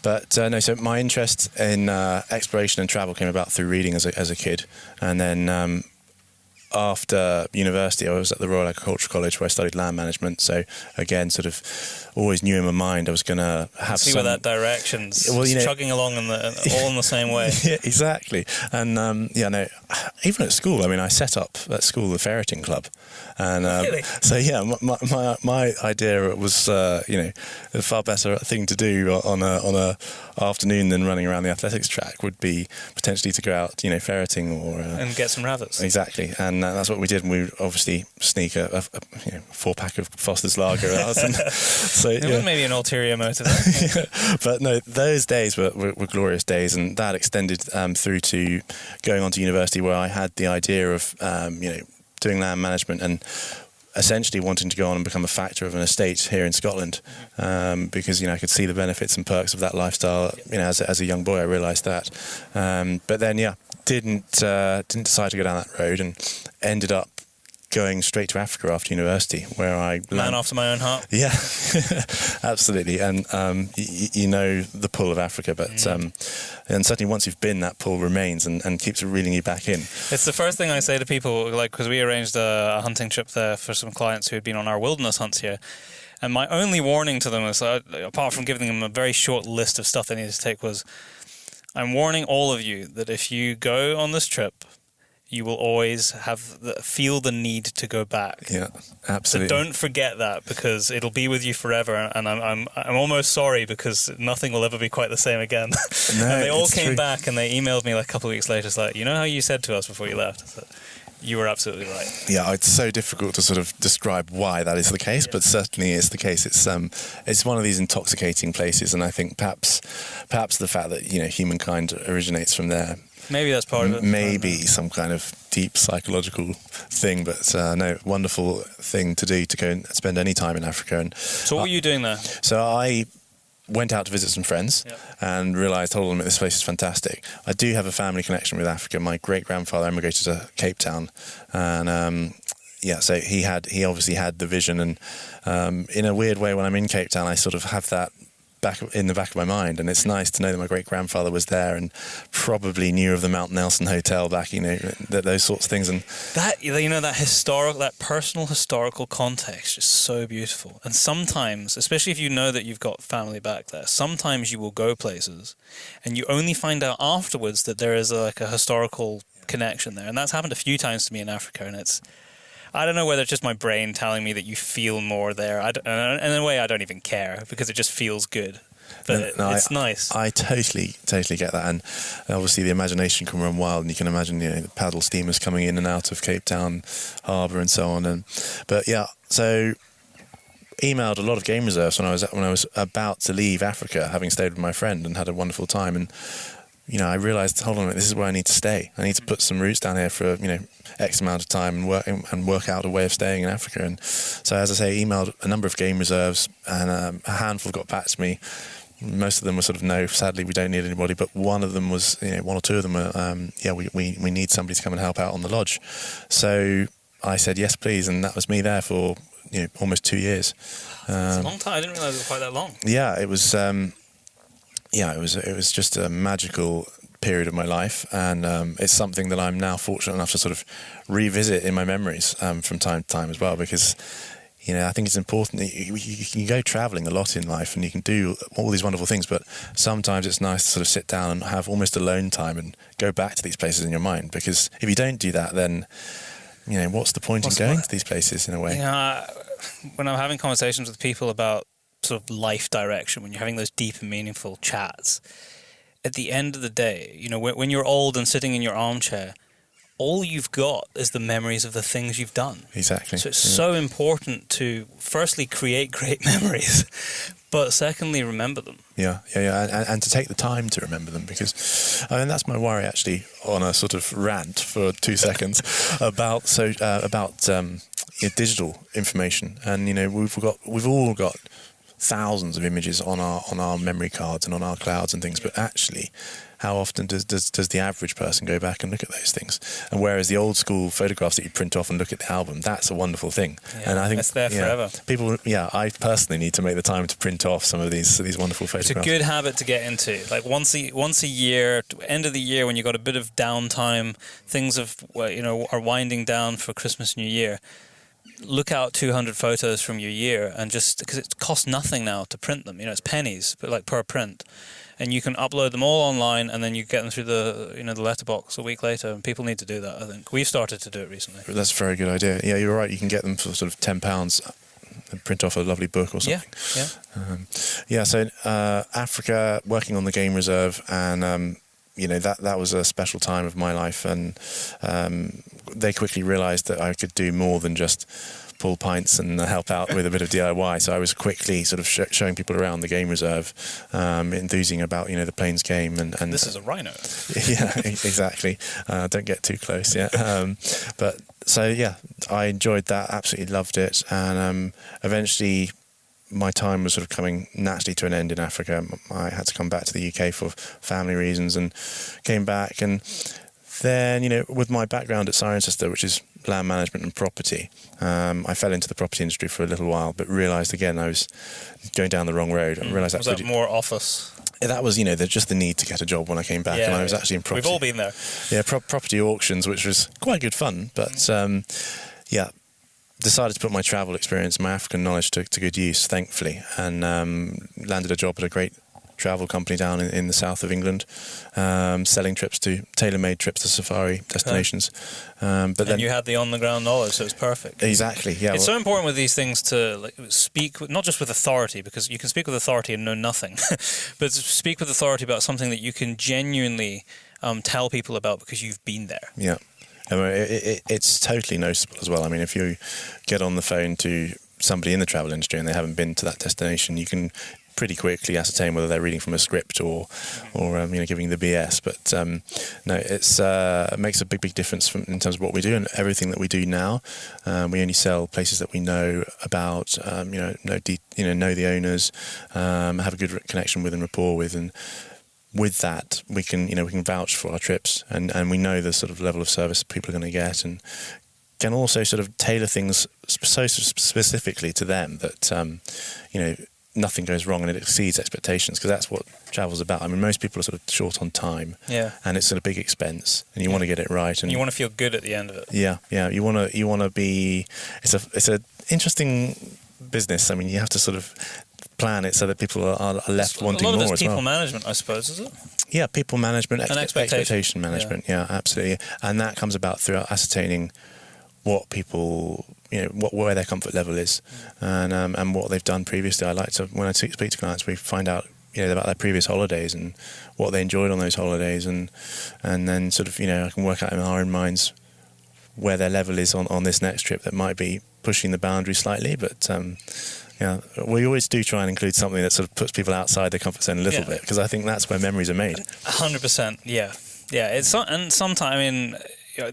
But so my interest in exploration and travel came about through reading as a kid, and then after university I was at the Royal Agricultural College where I studied land management. So again, sort of always knew in my mind I was going to have where that direction's chugging along all in the same way. Yeah, exactly. And even at school, I set up at school the ferreting club, and really? So yeah, my idea was a far better thing to do on a afternoon than running around the athletics track would be potentially to go out ferreting and get some rabbits. Exactly. And that's what we did, and we would obviously sneak a 4-pack of Foster's Lager out. And so it was maybe an ulterior motive. But no, those days were glorious days, and that extended through to going on to university, where I had the idea of doing land management and essentially wanting to go on and become a factor of an estate here in Scotland, because I could see the benefits and perks of that lifestyle. As a young boy, I realised that. But then didn't decide to go down that road, and ended up going straight to Africa after university, where I man after my own heart. Yeah, absolutely. And the pull of Africa, but and certainly once you've been, that pull remains and keeps reeling you back in. It's the first thing I say to people, because we arranged a hunting trip there for some clients who had been on our wilderness hunts here. And my only warning to them was, apart from giving them a very short list of stuff they needed to take, was, I'm warning all of you that if you go on this trip, you will always feel the need to go back. Yeah, absolutely. So don't forget that, because it'll be with you forever. And I'm almost sorry, because nothing will ever be quite the same again. No, and they all came true. back, and they emailed me like a couple of weeks later. It's like, how you said to us before you left? I said, you were absolutely right. Yeah, it's so difficult to sort of describe why that is the case, but certainly it's the case. It's one of these intoxicating places, and I think perhaps the fact that humankind originates from there. Maybe that's part of it. Maybe some kind of deep psychological thing, but no, wonderful thing to do, to go and spend any time in Africa. And so what were you doing there? So I went out to visit some friends and realised, hold on a minute, this place is fantastic. I do have a family connection with Africa. My great-grandfather emigrated to Cape Town, and so he obviously had the vision, and in a weird way, when I'm in Cape Town, I sort of have that in the back of my mind, and it's nice to know that my great-grandfather was there and probably knew of the Mount Nelson Hotel back, those sorts of things. And that personal historical context is so beautiful. And sometimes, especially if you know that you've got family back there, sometimes you will go places and you only find out afterwards that there is a historical connection there. And that's happened a few times to me in Africa, and I don't know whether it's just my brain telling me that you feel more there. And in a way, I don't even care because it just feels good. But it's nice. I totally get that, and obviously the imagination can run wild, and you can imagine the paddle steamers coming in and out of Cape Town Harbour and so on. But yeah, so emailed a lot of game reserves when I was about to leave Africa, having stayed with my friend and had a wonderful time, and I realised, hold on a minute, this is where I need to stay. I need to put some roots down here for X amount of time and work out a way of staying in Africa. And so, as I say, emailed a number of game reserves, and a handful got back to me. Most of them were sort of, no, sadly we don't need anybody, but one of them was, one or two of them were, we need somebody to come and help out on the lodge. So I said yes please, and that was me there for almost 2 years. It's a long time. I didn't realise it was quite that long. Yeah, it was. It was just a magical period of my life, and it's something that I'm now fortunate enough to sort of revisit in my memories from time to time as well, because I think it's important that you can go travelling a lot in life and you can do all these wonderful things, but sometimes it's nice to sort of sit down and have almost alone time and go back to these places in your mind, because if you don't do that, then what's the point in going to these places in a way? When I'm having conversations with people about sort of life direction, when you're having those deep and meaningful chats, at the end of the day, when you're old and sitting in your armchair, all you've got is the memories of the things you've done. Exactly. So it's so important to firstly create great memories, but secondly remember them. Yeah, and to take the time to remember them, because that's my worry actually, on a sort of rant for 2 seconds about digital information, and we've all got thousands of images on our memory cards and on our clouds and things, but actually, how often does the average person go back and look at those things? And whereas the old school photographs that you print off and look at the album, that's a wonderful thing. Yeah, and I think it's there forever. People, I personally need to make the time to print off some of these wonderful photographs. It's a good habit to get into. Like once a year, end of the year, when you've got a bit of downtime, things are winding down for Christmas, New Year. Look out 200 photos from your year, and just because it costs nothing now to print them, it's pennies, but like per print, and you can upload them all online, and then you get them through the letterbox a week later. And people need to do that. I think we've started to do it recently. That's a very good idea. Yeah, you're right. You can get them for sort of £10 and print off a lovely book or something. Yeah. So Africa, working on the game reserve, and that was a special time of my life, and they quickly realised that I could do more than just pull pints and help out with a bit of DIY. So I was quickly sort of showing people around the game reserve, enthusing about the plains game. And this is a rhino. Yeah, exactly. Don't get too close. Yeah, but so yeah, I enjoyed that. Absolutely loved it, and eventually, my time was sort of coming naturally to an end in Africa. I had to come back to the UK for family reasons, and came back. And then, with my background at Cirencester, which is land management and property, I fell into the property industry for a little while, but realised again I was going down the wrong road. I realised was that more office? That was, just the need to get a job when I came back, and I was actually in property. We've all been there. Yeah, property auctions, which was quite good fun, but decided to put my travel experience, my African knowledge to good use, thankfully, and landed a job at a great travel company down in the south of England, selling tailor-made trips to safari destinations. But then you had the on-the-ground knowledge, so it was perfect. Exactly, yeah. It's so important with these things to speak, not just with authority, because you can speak with authority and know nothing, but speak with authority about something that you can genuinely tell people about because you've been there. Yeah. It's totally noticeable as well. I mean, if you get on the phone to somebody in the travel industry and they haven't been to that destination, you can pretty quickly ascertain whether they're reading from a script or giving the BS. But no, it makes a big difference in terms of what we do and everything that we do now. We only sell places that we know about, know the owners, have a good connection with and rapport with, and with that, we can vouch for our trips, and we know the sort of level of service people are going to get, and can also sort of tailor things so specifically to them that nothing goes wrong and it exceeds expectations, because that's what travel's about. I mean, most people are sort of short on time, and it's a big expense, and you want to get it right, and you want to feel good at the end of it. Yeah. You want to be. It's a interesting business. I mean, you have to sort of plan it so that people are left wanting more as well. A lot of it's people management, I suppose, is it? Yeah, people management, and expectation management. Yeah, absolutely. And that comes about through ascertaining what people, where their comfort level is, and what they've done previously. I like to, when I speak to clients, we find out about their previous holidays and what they enjoyed on those holidays, and then sort of I can work out in our own minds where their level is on this next trip that might be pushing the boundary slightly, but we always do try and include something that sort of puts people outside their comfort zone a little bit, because I think that's where memories are made. 100%, yeah. And sometimes,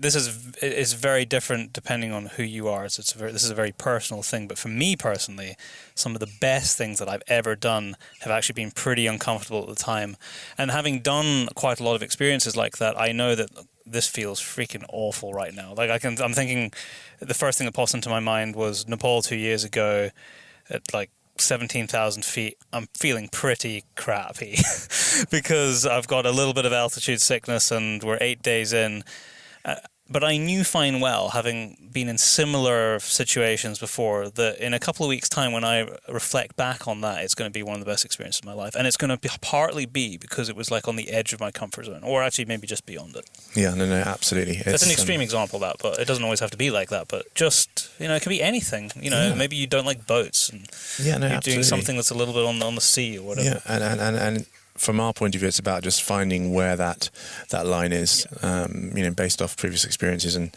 this is very different depending on who you are. So this is a very personal thing. But for me personally, some of the best things that I've ever done have actually been pretty uncomfortable at the time. And having done quite a lot of experiences like that, I know that this feels freaking awful right now. Like I'm thinking, the first thing that pops into my mind was Nepal 2 years ago at like 17,000 feet. I'm feeling pretty crappy because I've got a little bit of altitude sickness and we're 8 days in. But I knew fine well, having been in similar situations before, that in a couple of weeks' time, when I reflect back on that, it's going to be one of the best experiences of my life. And it's going to partly be because it was like on the edge of my comfort zone, or actually maybe just beyond it. Yeah, no, absolutely. That's an extreme example of that, but it doesn't always have to be like that. But just, it can be anything. Maybe you don't like boats, and you're absolutely doing something that's a little bit on the sea or whatever. Yeah, and from our point of view, it's about just finding where that line is, based off previous experiences, and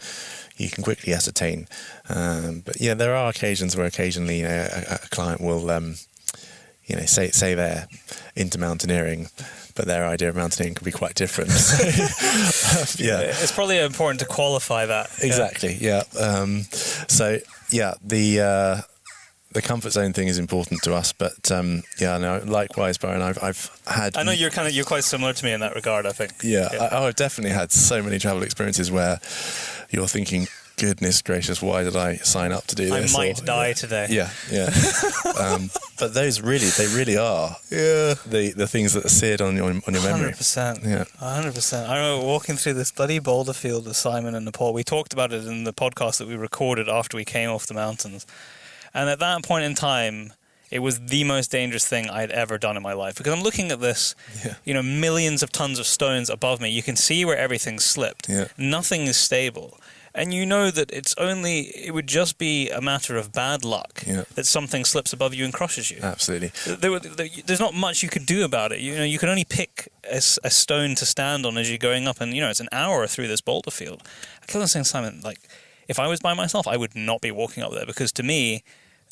you can quickly ascertain. But there are occasions where occasionally a client will, say they're into mountaineering, but their idea of mountaineering could be quite different. It's probably important to qualify that. Exactly. The comfort zone thing is important to us, but likewise, Byron, I've had. I know you're quite similar to me in that regard, I think. I've definitely had so many travel experiences where you're thinking, goodness gracious, why did I sign up to do this? I might die today. But those really are the things that are seared on your memory. 100%. Yeah, 100%. I remember walking through this bloody boulder field with Simon in Nepal. We talked about it in the podcast that we recorded after we came off the mountains. And at that point in time, it was the most dangerous thing I'd ever done in my life. Because I'm looking at this, millions of tons of stones above me. You can see where everything's slipped. Yeah. Nothing is stable. And you know that it would just be a matter of bad luck that something slips above you and crushes you. Absolutely. There's not much you could do about it. You can only pick a stone to stand on as you're going up. And, it's an hour through this boulder field. I kept on saying, Simon, if I was by myself, I would not be walking up there, because to me,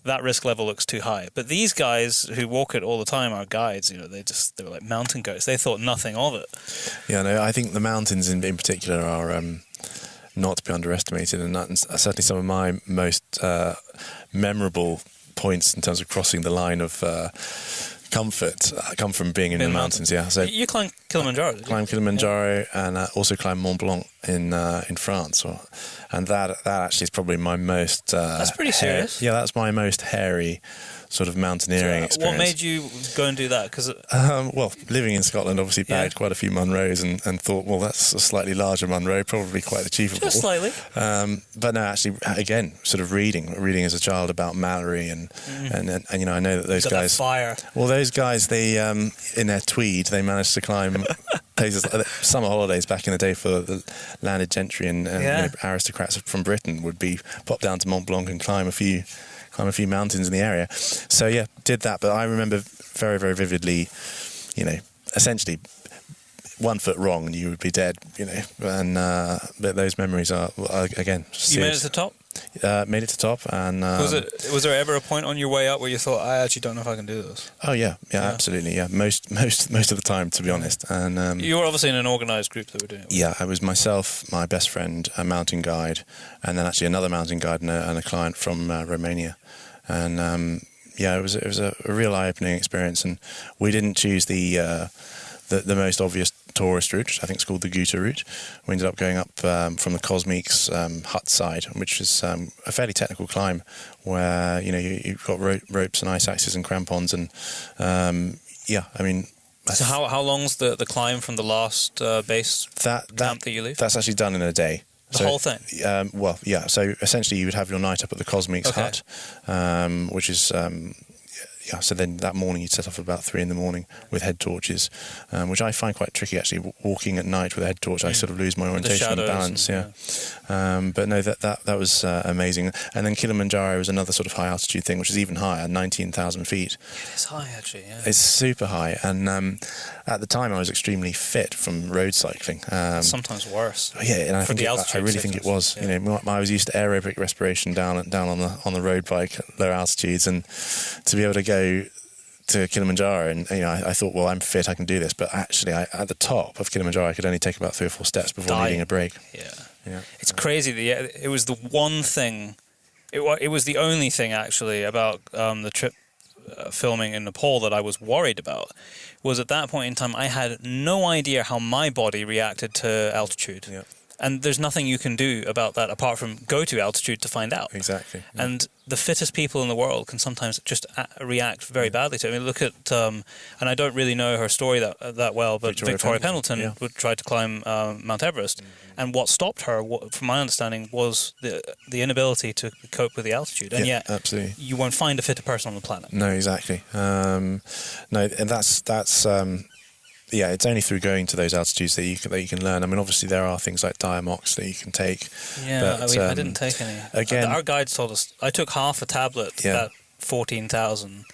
that risk level looks too high. But these guys who walk it all the time are guides. They were like mountain goats. They thought nothing of it. Yeah, no, I think the mountains in particular are not to be underestimated, and certainly some of my most memorable points in terms of crossing the line of comfort come from being in the mountains. Yeah, so you climbed Kilimanjaro. Did you? Climbed Kilimanjaro, and also climbed Mont Blanc in France. And that actually is probably my most. That's pretty serious. That's my most hairy sort of mountaineering experience. What made you go and do that? Because living in Scotland, obviously bagged quite a few Munros, and thought, well, that's a slightly larger Munro, probably quite achievable. Just slightly. But no, actually, again, sort of reading as a child about Mallory, and I know that those guys. That fire. Well, those guys, they in their tweed, they managed to climb places like summer holidays back in the day for the landed gentry and aristocrats from Britain would be pop down to Mont Blanc and climb a few mountains in the area. So did that. But I remember very, very vividly, essentially 1 foot wrong and you would be dead, and but those memories are again serious. You made it to the top? Made it to top, and was there ever a point on your way up where you thought, I actually don't know if I can do this? Oh yeah, absolutely, most of the time, to be honest. And you were obviously in an organised group that were doing it. Yeah, I was myself, my best friend, a mountain guide, and then actually another mountain guide and a client from Romania, and it was a real eye-opening experience. And we didn't choose the most obvious tourist route, which I think is called the Guta route. We ended up going up from the Cosmiques hut side, which is a fairly technical climb where you've got ropes and ice axes and crampons, and So how long's the climb from the last base camp that you leave? That's actually done in a day. The whole thing? So essentially you would have your night up at the Cosmiques hut, which is so then that morning you'd set off about 3 a.m. with head torches, which I find quite tricky actually. Walking at night with a head torch, I sort of lose my orientation and balance. But no, that was amazing. And then Kilimanjaro was another sort of high altitude thing, which is even higher, 19,000 feet. It is high, actually. Yeah. It's super high, and at the time I was extremely fit from road cycling. Sometimes worse. Yeah, and I really think it was. Yeah. You know, I was used to aerobic respiration down on the road bike at lower altitudes, and to be able to go to Kilimanjaro, and you know, I thought, well, I'm fit, I can do this. But actually, at the top of Kilimanjaro, I could only take about 3 or 4 steps before needing a break. Yeah. It's crazy. It was the one thing. It was the only thing actually about the trip filming in Nepal that I was worried about. Was at that point in time, I had no idea how my body reacted to altitude. Yeah. And there's nothing you can do about that apart from go to altitude to find out. Exactly. Yeah. And the fittest people in the world can sometimes just react very badly to it. I mean, look at, and I don't really know her story that well, but Victoria Pendleton would try to climb Mount Everest. And what stopped her, from my understanding, was the inability to cope with the altitude. And yet, absolutely, you won't find a fitter person on the planet. No, exactly. No, and that's it's only through going to those altitudes that you can learn. I mean, obviously there are things like diamox that you can take. Yeah, but, I didn't take any. Again, our guides told us I took half a tablet at 14,000.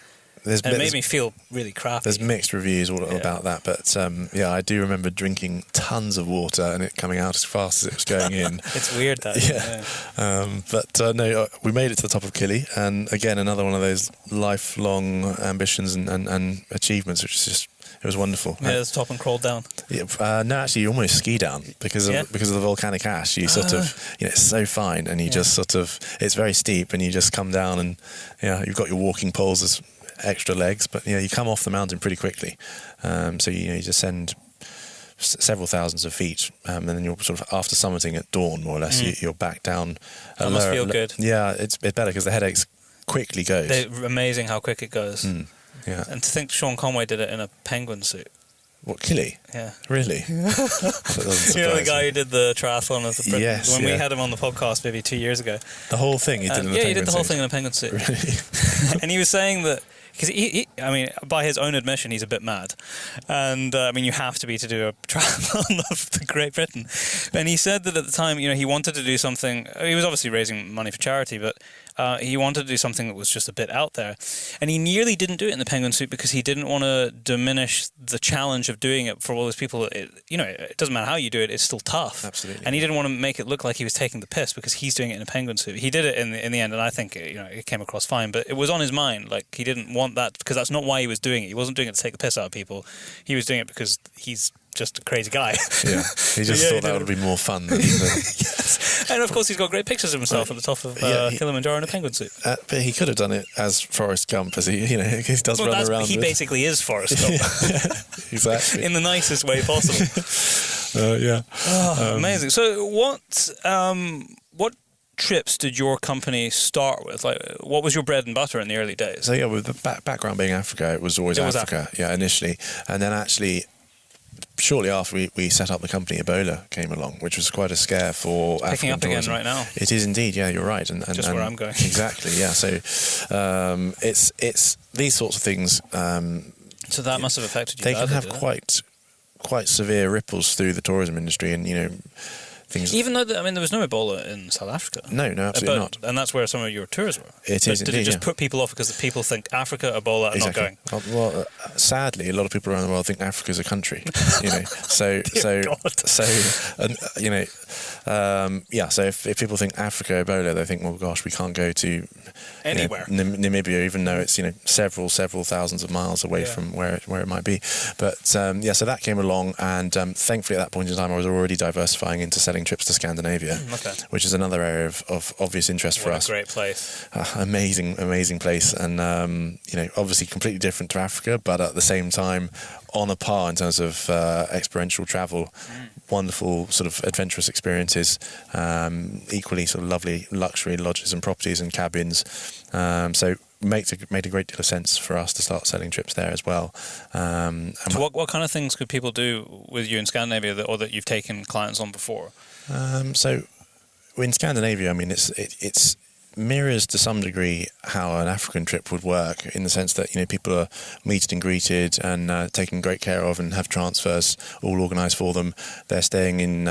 And it made me feel really crappy. There's mixed reviews all about that, but I do remember drinking tons of water and it coming out as fast as it was going in. It's weird that. No, we made it to the top of Kili, and again another one of those lifelong ambitions and achievements, which is just. It was wonderful. Yeah, it's top and crawled down. No, actually, you almost ski down because of the volcanic ash. You sort of, it's so fine, and you just sort of, it's very steep, and you just come down, and you've got your walking poles as extra legs, but you come off the mountain pretty quickly. So you descend several thousands of feet, and then you're sort of after summiting at dawn, more or less. You're back down. That must feel good. Yeah, it's better because the headaches quickly goes. They're amazing how quick it goes. Yeah. And to think Sean Conway did it in a penguin suit. What, Kili? Yeah. Really? The guy who did the triathlon of the Britain. Yes, when we had him on the podcast maybe 2 years ago. The whole thing he did in a penguin suit? Yeah, he did the whole thing in a penguin suit. Really? And he was saying that, because I mean, by his own admission, he's a bit mad. And, I mean, you have to be to do a triathlon of the Great Britain. And he said that at the time, he wanted to do something, he was obviously raising money for charity, but he wanted to do something that was just a bit out there. And he nearly didn't do it in the penguin suit because he didn't want to diminish the challenge of doing it for all those people. It doesn't matter how you do it, it's still tough. Absolutely. And he didn't want to make it look like he was taking the piss because he's doing it in a penguin suit. He did it in the end, and I think it came across fine, but it was on his mind. Like, he didn't want that because that's not why he was doing it. He wasn't doing it to take the piss out of people. He was doing it because he's just a crazy guy. Yeah, he just thought that would be more fun than yes. And of course he's got great pictures of himself at the top of Kilimanjaro in a penguin suit. But he could have done it as Forrest Gump, as he does run around. He basically is Forrest Gump. Exactly. In the nicest way possible. Amazing. So what trips did your company start with? Like, what was your bread and butter in the early days? So with the background being Africa, it was always Africa. Yeah, initially, and then actually, shortly after we set up the company, Ebola came along, which was quite a scare for picking African up tourism. again right now. It is indeed. Yeah, you're right. And just where I'm going. Exactly. Yeah. So it's these sorts of things. So that must have affected you. They can have quite severe ripples through the tourism industry, and things. Even though there was no Ebola in South Africa. No, absolutely not. And that's where some of your tours were. It is. Did it just put people off because the people think Africa, Ebola, and not going? Well, sadly, a lot of people around the world think Africa's a country. So if people think Africa, Ebola, they think, well, gosh, we can't go to anywhere. Namibia, even though it's several thousands of miles away from where it might be. But so that came along, and thankfully at that point in time, I was already diversifying into selling trips to Scandinavia, which is another area of obvious interest for us. What a great place! Amazing place, and obviously completely different to Africa, but at the same time on a par in terms of experiential travel. Wonderful sort of adventurous experiences, equally sort of lovely luxury lodges and properties and cabins. So made a great deal of sense for us to start selling trips there as well. So what kind of things could people do with you in Scandinavia that you've taken clients on before? So in Scandinavia, I mean, it's mirrors to some degree how an African trip would work, in the sense that, you know, people are meted and greeted and taken great care of, and have transfers all organised for them. They're staying in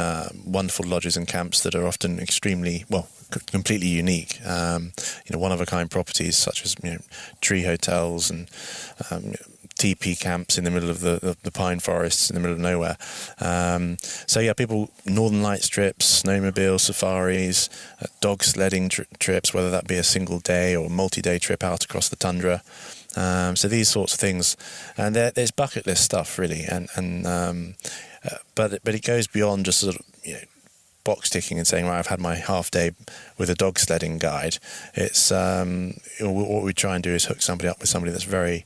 wonderful lodges and camps that are often extremely, well, completely unique. You know, one-of-a-kind properties such as, you know, tree hotels and teepee camps in the middle of the pine forests in the middle of nowhere. So yeah, people, Northern Lights trips, snowmobile safaris, dog sledding trips, whether that be a single day or multi-day trip out across the tundra. So these sorts of things, and there's bucket list stuff really, but it goes beyond just sort of, you know, box ticking and saying, right, I've had my half day with a dog sledding guide. It's what we try and do is hook somebody up with somebody that's very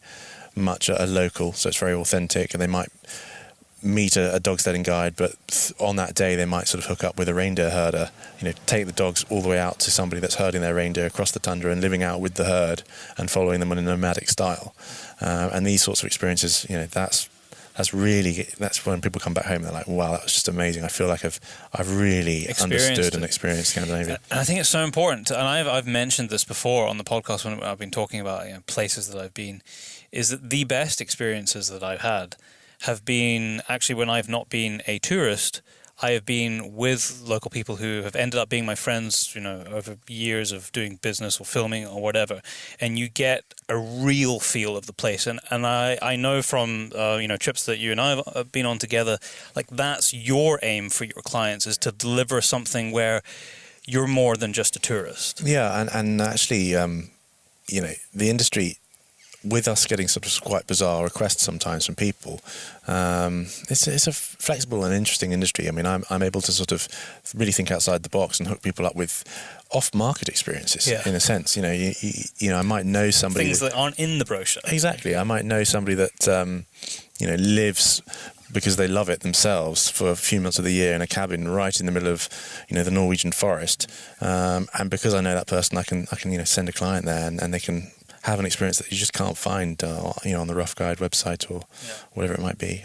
much a local, so it's very authentic, and they might meet a dog sledding guide, but on that day they might sort of hook up with a reindeer herder, you know, take the dogs all the way out to somebody that's herding their reindeer across the tundra and living out with the herd and following them in a nomadic style. And these sorts of experiences, you know, that's when people come back home and they're like, wow, that was just amazing. I feel like I've really understood and experienced Scandinavia. And I think it's so important, and I've mentioned this before on the podcast when I've been talking about, you know, places that I've been, is that the best experiences that I've had have been actually when I've not been a tourist. I have been with local people who have ended up being my friends, you know, over years of doing business or filming or whatever, and you get a real feel of the place. And I know from, you know, trips that you and I have been on together, like that's your aim for your clients, is to deliver something where you're more than just a tourist. Yeah, and actually, you know, the industry, with us getting sort of quite bizarre requests sometimes from people, it's a flexible and interesting industry. I mean, I'm able to sort of really think outside the box and hook people up with off-market experiences, in a sense. You know, you know, I might know somebody... Things that aren't in the brochure. Exactly. I might know somebody that, you know, lives because they love it themselves for a few months of the year in a cabin right in the middle of, you know, the Norwegian forest. And because I know that person, I can you know, send a client there and they can have an experience that you just can't find, you know, on the Rough Guide website or whatever it might be.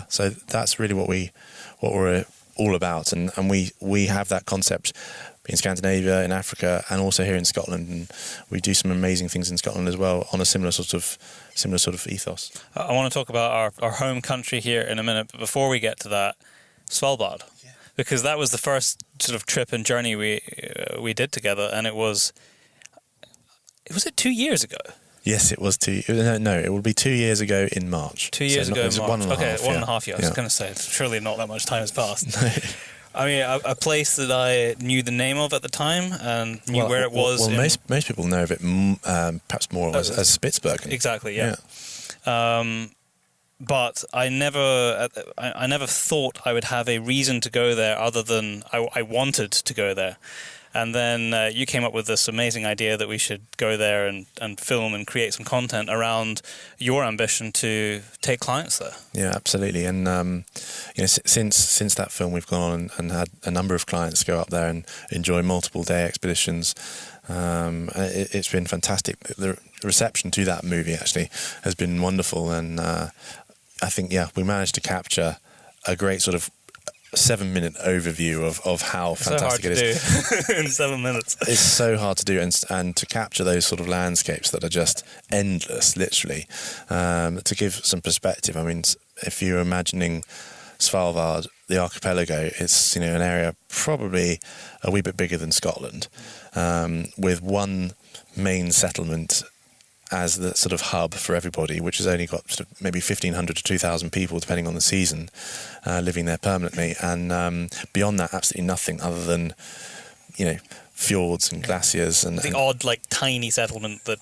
So that's really what we're all about, and we have that concept in Scandinavia, in Africa, and also here in Scotland. And we do some amazing things in Scotland as well on a similar sort of ethos. I want to talk about our home country here in a minute, but before we get to that, Svalbard, because that was the first sort of trip and journey we did together, and it was it 2 years ago? Yes, it was no, it will be 2 years ago in March. 2 years ago in March. 1.5 years. I was going to say, surely not that much time has passed. No. I mean, a place that I knew the name of at the time and knew where it was. Well, most people know of it perhaps more as Spitsbergen. Exactly, yeah. But I never thought I would have a reason to go there other than I wanted to go there. And then you came up with this amazing idea that we should go there and film and create some content around your ambition to take clients there. Yeah, absolutely. And you know, since that film, we've gone on and had a number of clients go up there and enjoy multiple day expeditions. It's been fantastic. The reception to that movie actually has been wonderful, and I think we managed to capture a great sort of 7-minute overview of how fantastic it is. So hard to do in 7 minutes. It's so hard to do, and to capture those sort of landscapes that are just endless, literally. To give some perspective, I mean, if you're imagining Svalbard, the archipelago, it's, you know, an area probably a wee bit bigger than Scotland, with one main settlement as the sort of hub for everybody, which has only got sort of maybe 1,500 to 2,000 people, depending on the season, living there permanently. And beyond that, absolutely nothing other than, you know, fjords and glaciers. And the odd, like, tiny settlement that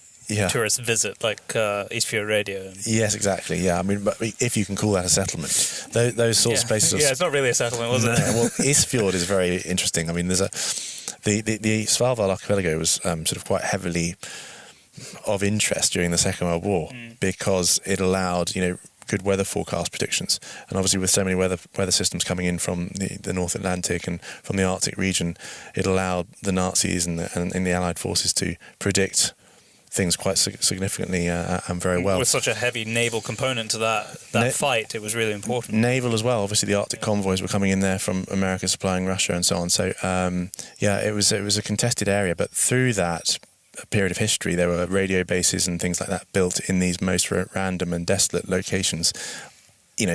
tourists visit, like Eastfjord Radio. Yes, exactly, yeah. I mean, but if you can call that a settlement, those sorts of places... Yeah, it's not really a settlement, was it? Well, Eastfjord is very interesting. I mean, there's the Svalbard archipelago was sort of quite heavily of interest during the Second World War because it allowed, you know, good weather forecast predictions. And obviously with so many weather systems coming in from the North Atlantic and from the Arctic region, it allowed the Nazis and the Allied forces to predict things quite significantly and very well. With such a heavy naval component to that fight, it was really important. Naval as well. Obviously, the Arctic convoys were coming in there from America, supplying Russia and so on. So, it was a contested area. But through that period of history, there were radio bases and things like that built in these most random and desolate locations,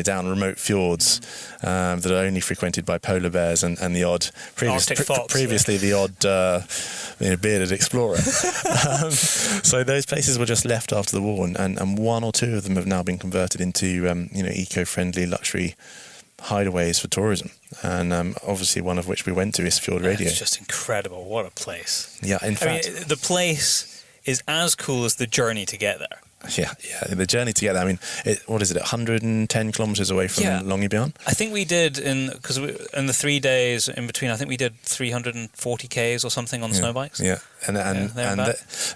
down remote fjords that are only frequented by polar bears and the odd previously the odd bearded explorer. So those places were just left after the war, and one or two of them have now been converted into eco-friendly luxury hideaways for tourism, and obviously one of which we went to is Fjord Radio. It's just incredible. What a place. Yeah, in fact, the place is as cool as the journey to get there. Yeah, the journey to get there. I mean, what is it, 110 kilometres away from Longyearbyen? I think we did, because in the 3 days in between, I think we did 340 Ks or something on snow bikes. Yeah, and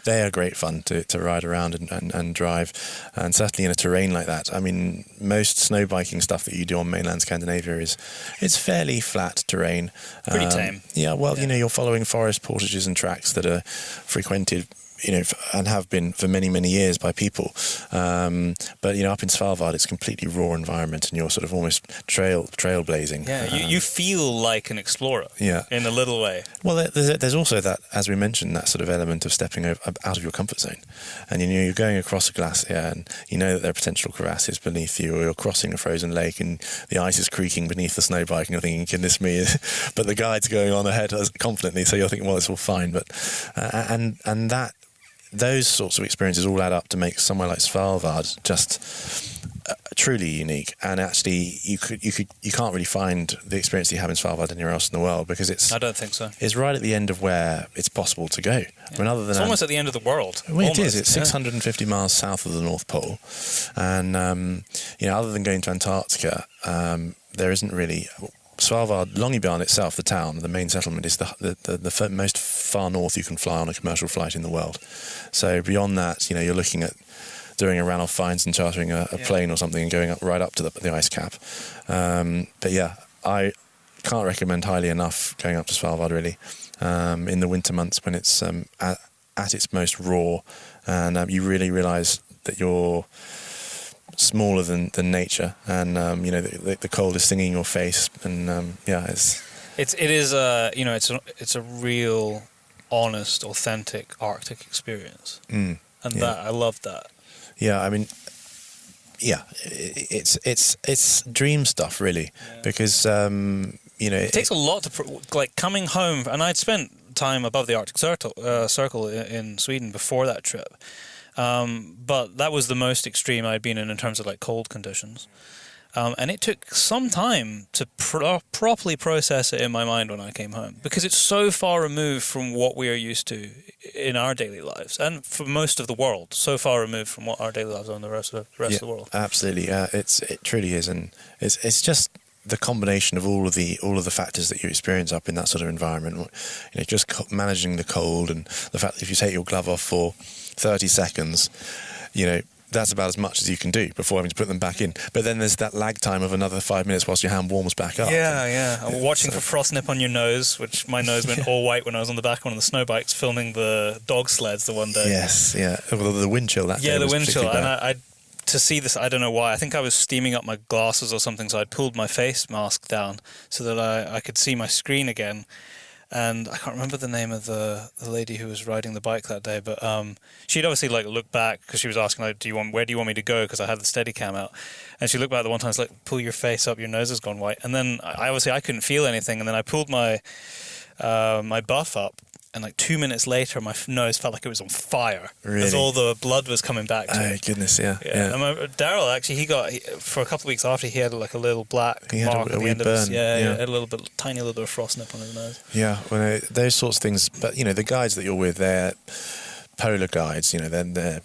they are great fun to ride around and drive, and certainly in a terrain like that. I mean, most snow biking stuff that you do on mainland Scandinavia it's fairly flat terrain. Pretty tame. Yeah, well, you're following forest portages and tracks that are frequented and have been for many, many years by people. But, up in Svalbard, it's a completely raw environment, and you're sort of almost trailblazing. Yeah, you feel like an explorer in a little way. Well, there's also that, as we mentioned, that sort of element of stepping out of your comfort zone. And, you're going across a glacier, and you know that there are potential crevasses beneath you, or you're crossing a frozen lake, and the ice is creaking beneath the snow bike, and you're thinking, goodness me, but the guide's going on ahead confidently, so you're thinking, well, it's all fine. But and that those sorts of experiences all add up to make somewhere like Svalbard just truly unique. And actually, you can't really find the experience you have in Svalbard anywhere else in the world, because I don't think so. It's right at the end of where it's possible to go. Yeah. I mean, other than it's almost at the end of the world. Well, it is. It's 650 miles south of the North Pole, and other than going to Antarctica, there isn't really. Svalbard, Longyearbyen itself, the town, the main settlement, is the most far north you can fly on a commercial flight in the world. So beyond that, you're looking at doing a Ranulph Fines and chartering a plane or something and going right up to the ice cap. But yeah, I can't recommend highly enough going up to Svalbard, really, in the winter months when it's at its most raw, and you really realise that you're smaller than nature, and the cold is stinging your face, and it's a real honest, authentic Arctic experience, and that I love that. Yeah, I mean, it's dream stuff, really, because it takes a lot to coming home, and I'd spent time above the Arctic Circle in Sweden before that trip. But that was the most extreme I'd been in terms of cold conditions. And it took some time to properly process it in my mind when I came home, because it's so far removed from what we are used to in our daily lives, and for most of the world, so far removed from what our daily lives are in the rest of the world. Absolutely, it truly is, and it's just the combination of all of the factors that you experience up in that sort of environment. Just managing the cold, and the fact that if you take your glove off for 30 seconds, that's about as much as you can do before having to put them back in. But then there's that lag time of another 5 minutes whilst your hand warms back up. I'm watching for frost nip on your nose, which my nose went all white when I was on the back of one of the snow bikes filming the dog sleds the one day. Yes, yeah. Well, the wind chill that day. Yeah, the was wind chill. bad. And I to see this, I don't know why. I think I was steaming up my glasses or something, so I'd pulled my face mask down so that I could see my screen again. And I can't remember the name of the lady who was riding the bike that day, but she'd obviously looked back, because she was asking where do you want me to go, because I had the Steadicam out, and she looked back the one time, it's pull your face up, your nose has gone white, and then I couldn't feel anything, and then I pulled my my buff up, and 2 minutes later my nose felt like it was on fire. Really? As all the blood was coming back to me. Oh goodness, yeah. And Daryl, actually, for a couple of weeks after, he had a little black mark at the end of his... Yeah, a tiny little bit of frost nip on his nose. Yeah, well, those sorts of things, but the guides that you're with, they're polar guides, they're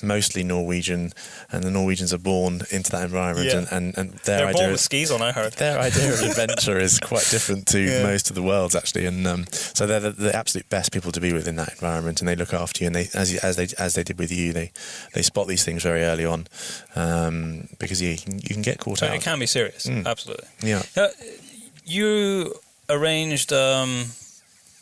mostly Norwegian, and the Norwegians are born into that environment, and they're born with skis on, I heard. Their idea of adventure is quite different to most of the world's, actually, and so they're the absolute best people to be with in that environment, and they look after you, and they as they did with you, they spot these things very early on, because you can get caught out. It can be serious, absolutely. Yeah. You arranged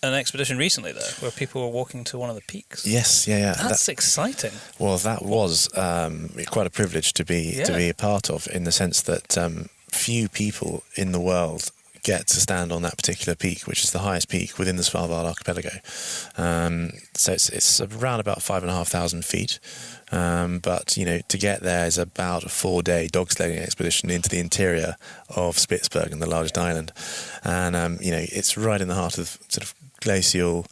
an expedition recently, though, where people were walking to one of the peaks. Yes, yeah. That's exciting. Well, that was quite a privilege to be a part of, in the sense that few people in the world get to stand on that particular peak, which is the highest peak within the Svalbard archipelago. So it's around about 5,500 feet. But, to get there is about a 4-day dog sledding expedition into the interior of Spitsbergen, the largest island. And, it's right in the heart of sort of glacial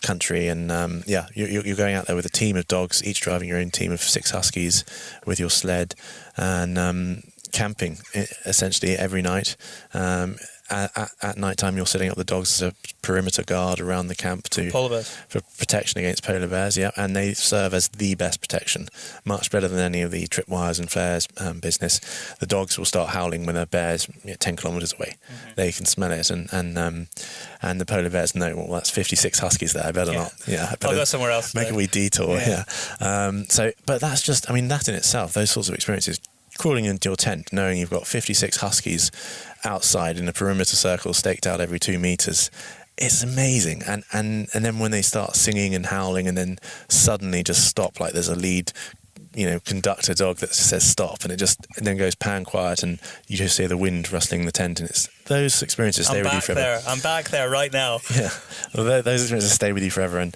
country. And, you're going out there with a team of dogs, each driving your own team of 6 huskies with your sled, and camping essentially every night. At night time, you're setting up the dogs as a perimeter guard around the camp for protection against polar bears. Yeah, and they serve as the best protection, much better than any of the tripwires and flares business. The dogs will start howling when a bear's 10 kilometers away. Mm-hmm. They can smell it, and the polar bears know, well, that's 56 huskies there. I better not. Yeah, I'll go somewhere else. Make a wee detour. Yeah. But that's just. I mean, that in itself, those sorts of experiences. Crawling into your tent, knowing you've got 56 huskies outside in a perimeter circle staked out every 2 meters, it's amazing. And then when they start singing and howling, and then suddenly just stop, like there's a lead, conductor dog that says stop, and it then goes pan quiet, and you just hear the wind rustling the tent, and it's those experiences stay with you forever. I'm back there right now. Yeah, well, those experiences stay with you forever. And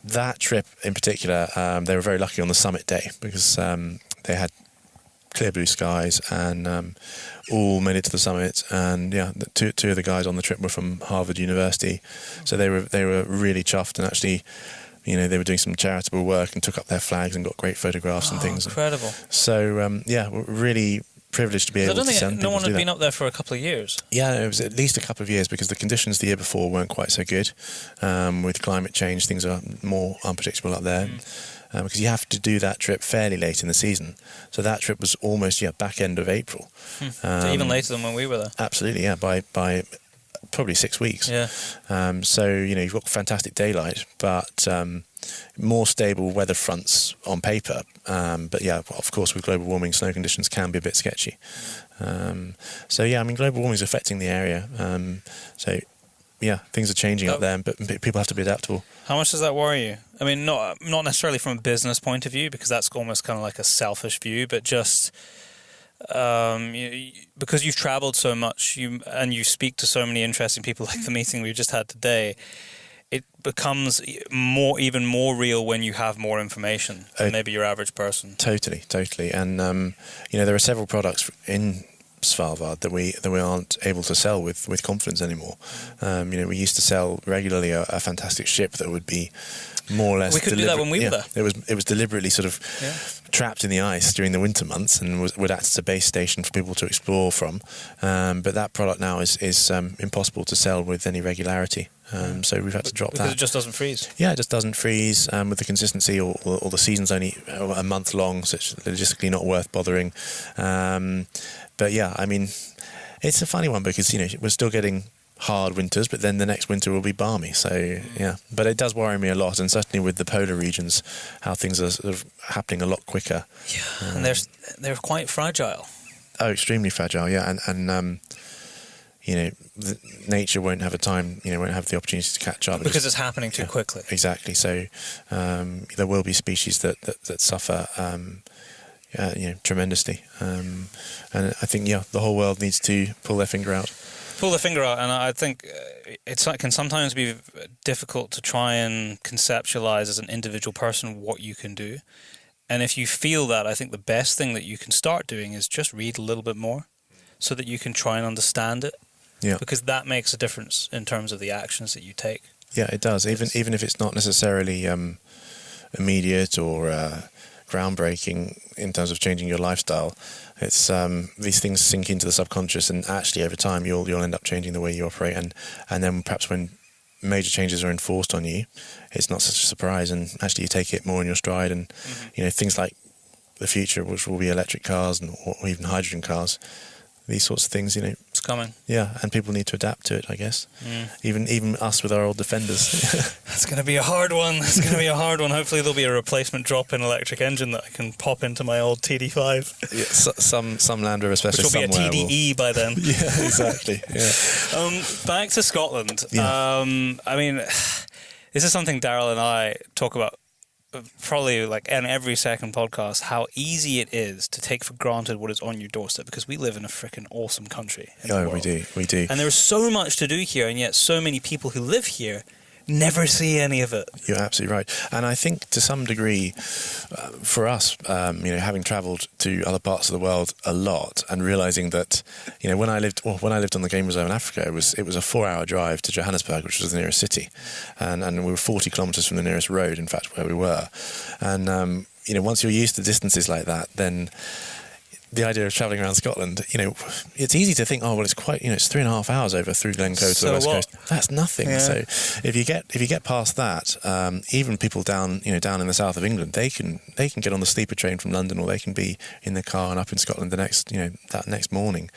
that trip in particular, they were very lucky on the summit day, because they had clear blue skies, and all made it to the summit. And two of the guys on the trip were from Harvard University, so they were really chuffed, and actually, they were doing some charitable work and took up their flags and got great photographs and things. Incredible. So we're really privileged to be able to send people to do that. I don't think no one had been up there for a couple of years. Yeah, it was at least a couple of years, because the conditions the year before weren't quite so good. With climate change, things are more unpredictable up there. Because you have to do that trip fairly late in the season. So that trip was almost back end of April. So even later than when we were there. Absolutely, yeah, by probably 6 weeks. Yeah. So you've got fantastic daylight, but more stable weather fronts on paper. But of course, with global warming, snow conditions can be a bit sketchy. Global warming is affecting the area. Things are changing up there, but people have to be adaptable. How much does that worry you? I mean, not necessarily from a business point of view, because that's almost kind of like a selfish view, but just because you've travelled so much, and you speak to so many interesting people, like the meeting we just had today, it becomes even more real when you have more information than maybe your average person. Totally. And there are several products in Svalbard that we aren't able to sell with confidence anymore. We used to sell regularly a fantastic ship that would be more or less. We could do that when we were there. It was deliberately sort of trapped in the ice during the winter months, and would act as a base station for people to explore from. But that product now is impossible to sell with any regularity. So we've had to drop that. Because it just doesn't freeze? Yeah, it just doesn't freeze with the consistency, or the season's only a month long, so it's logistically not worth bothering. But it's a funny one, because we're still getting hard winters, but then the next winter will be balmy. So but it does worry me a lot, and certainly with the polar regions, how things are sort of happening a lot quicker. Yeah, and they're quite fragile. Oh, extremely fragile. Yeah, and nature won't have won't have the opportunity to catch up because it's happening too quickly. Exactly. So there will be species that suffer. Tremendously, and I think the whole world needs to pull their finger out. And I think it can sometimes be difficult to try and conceptualize as an individual person what you can do. And if you feel that, I think the best thing that you can start doing is just read a little bit more, so that you can try and understand it. Yeah. Because that makes a difference in terms of the actions that you take. Yeah, it does. Even if it's not necessarily immediate or groundbreaking in terms of changing your lifestyle, it's these things sink into the subconscious, and actually over time you'll end up changing the way you operate, and then perhaps when major changes are enforced on you, it's not such a surprise, and actually you take it more in your stride. And things like the future, which will be electric cars or even hydrogen cars, these sorts of things, It's coming. Yeah, and people need to adapt to it, I guess. Even us with our old Defenders. It's going to be a hard one. It's going to be a hard one. Hopefully there'll be a replacement drop-in electric engine that I can pop into my old TD5. Yeah, some Land Rover specialist which will be a TDE by then. Yeah, exactly. Yeah. Back to Scotland. Yeah. I mean, this is something Daryl and I talk about probably like in every second podcast, how easy it is to take for granted what is on your doorstep, because we live in a freaking awesome country in the world. We do. And there's so much to do here, and yet so many people who live here never see any of it. You're absolutely right. And I think to some degree, for us, having travelled to other parts of the world a lot and realising that, when I lived on the game reserve in Africa, it was a 4-hour drive to Johannesburg, which was the nearest city. And we were 40 kilometres from the nearest road, in fact, where we were. And, once you're used to distances like that, then the idea of travelling around Scotland, it's easy to think, it's quite, it's 3.5 hours over through Glencoe to the west coast. That's nothing. Yeah. So if you get past that, even people down in the south of England, they can get on the sleeper train from London, or they can be in the car and up in Scotland that next morning.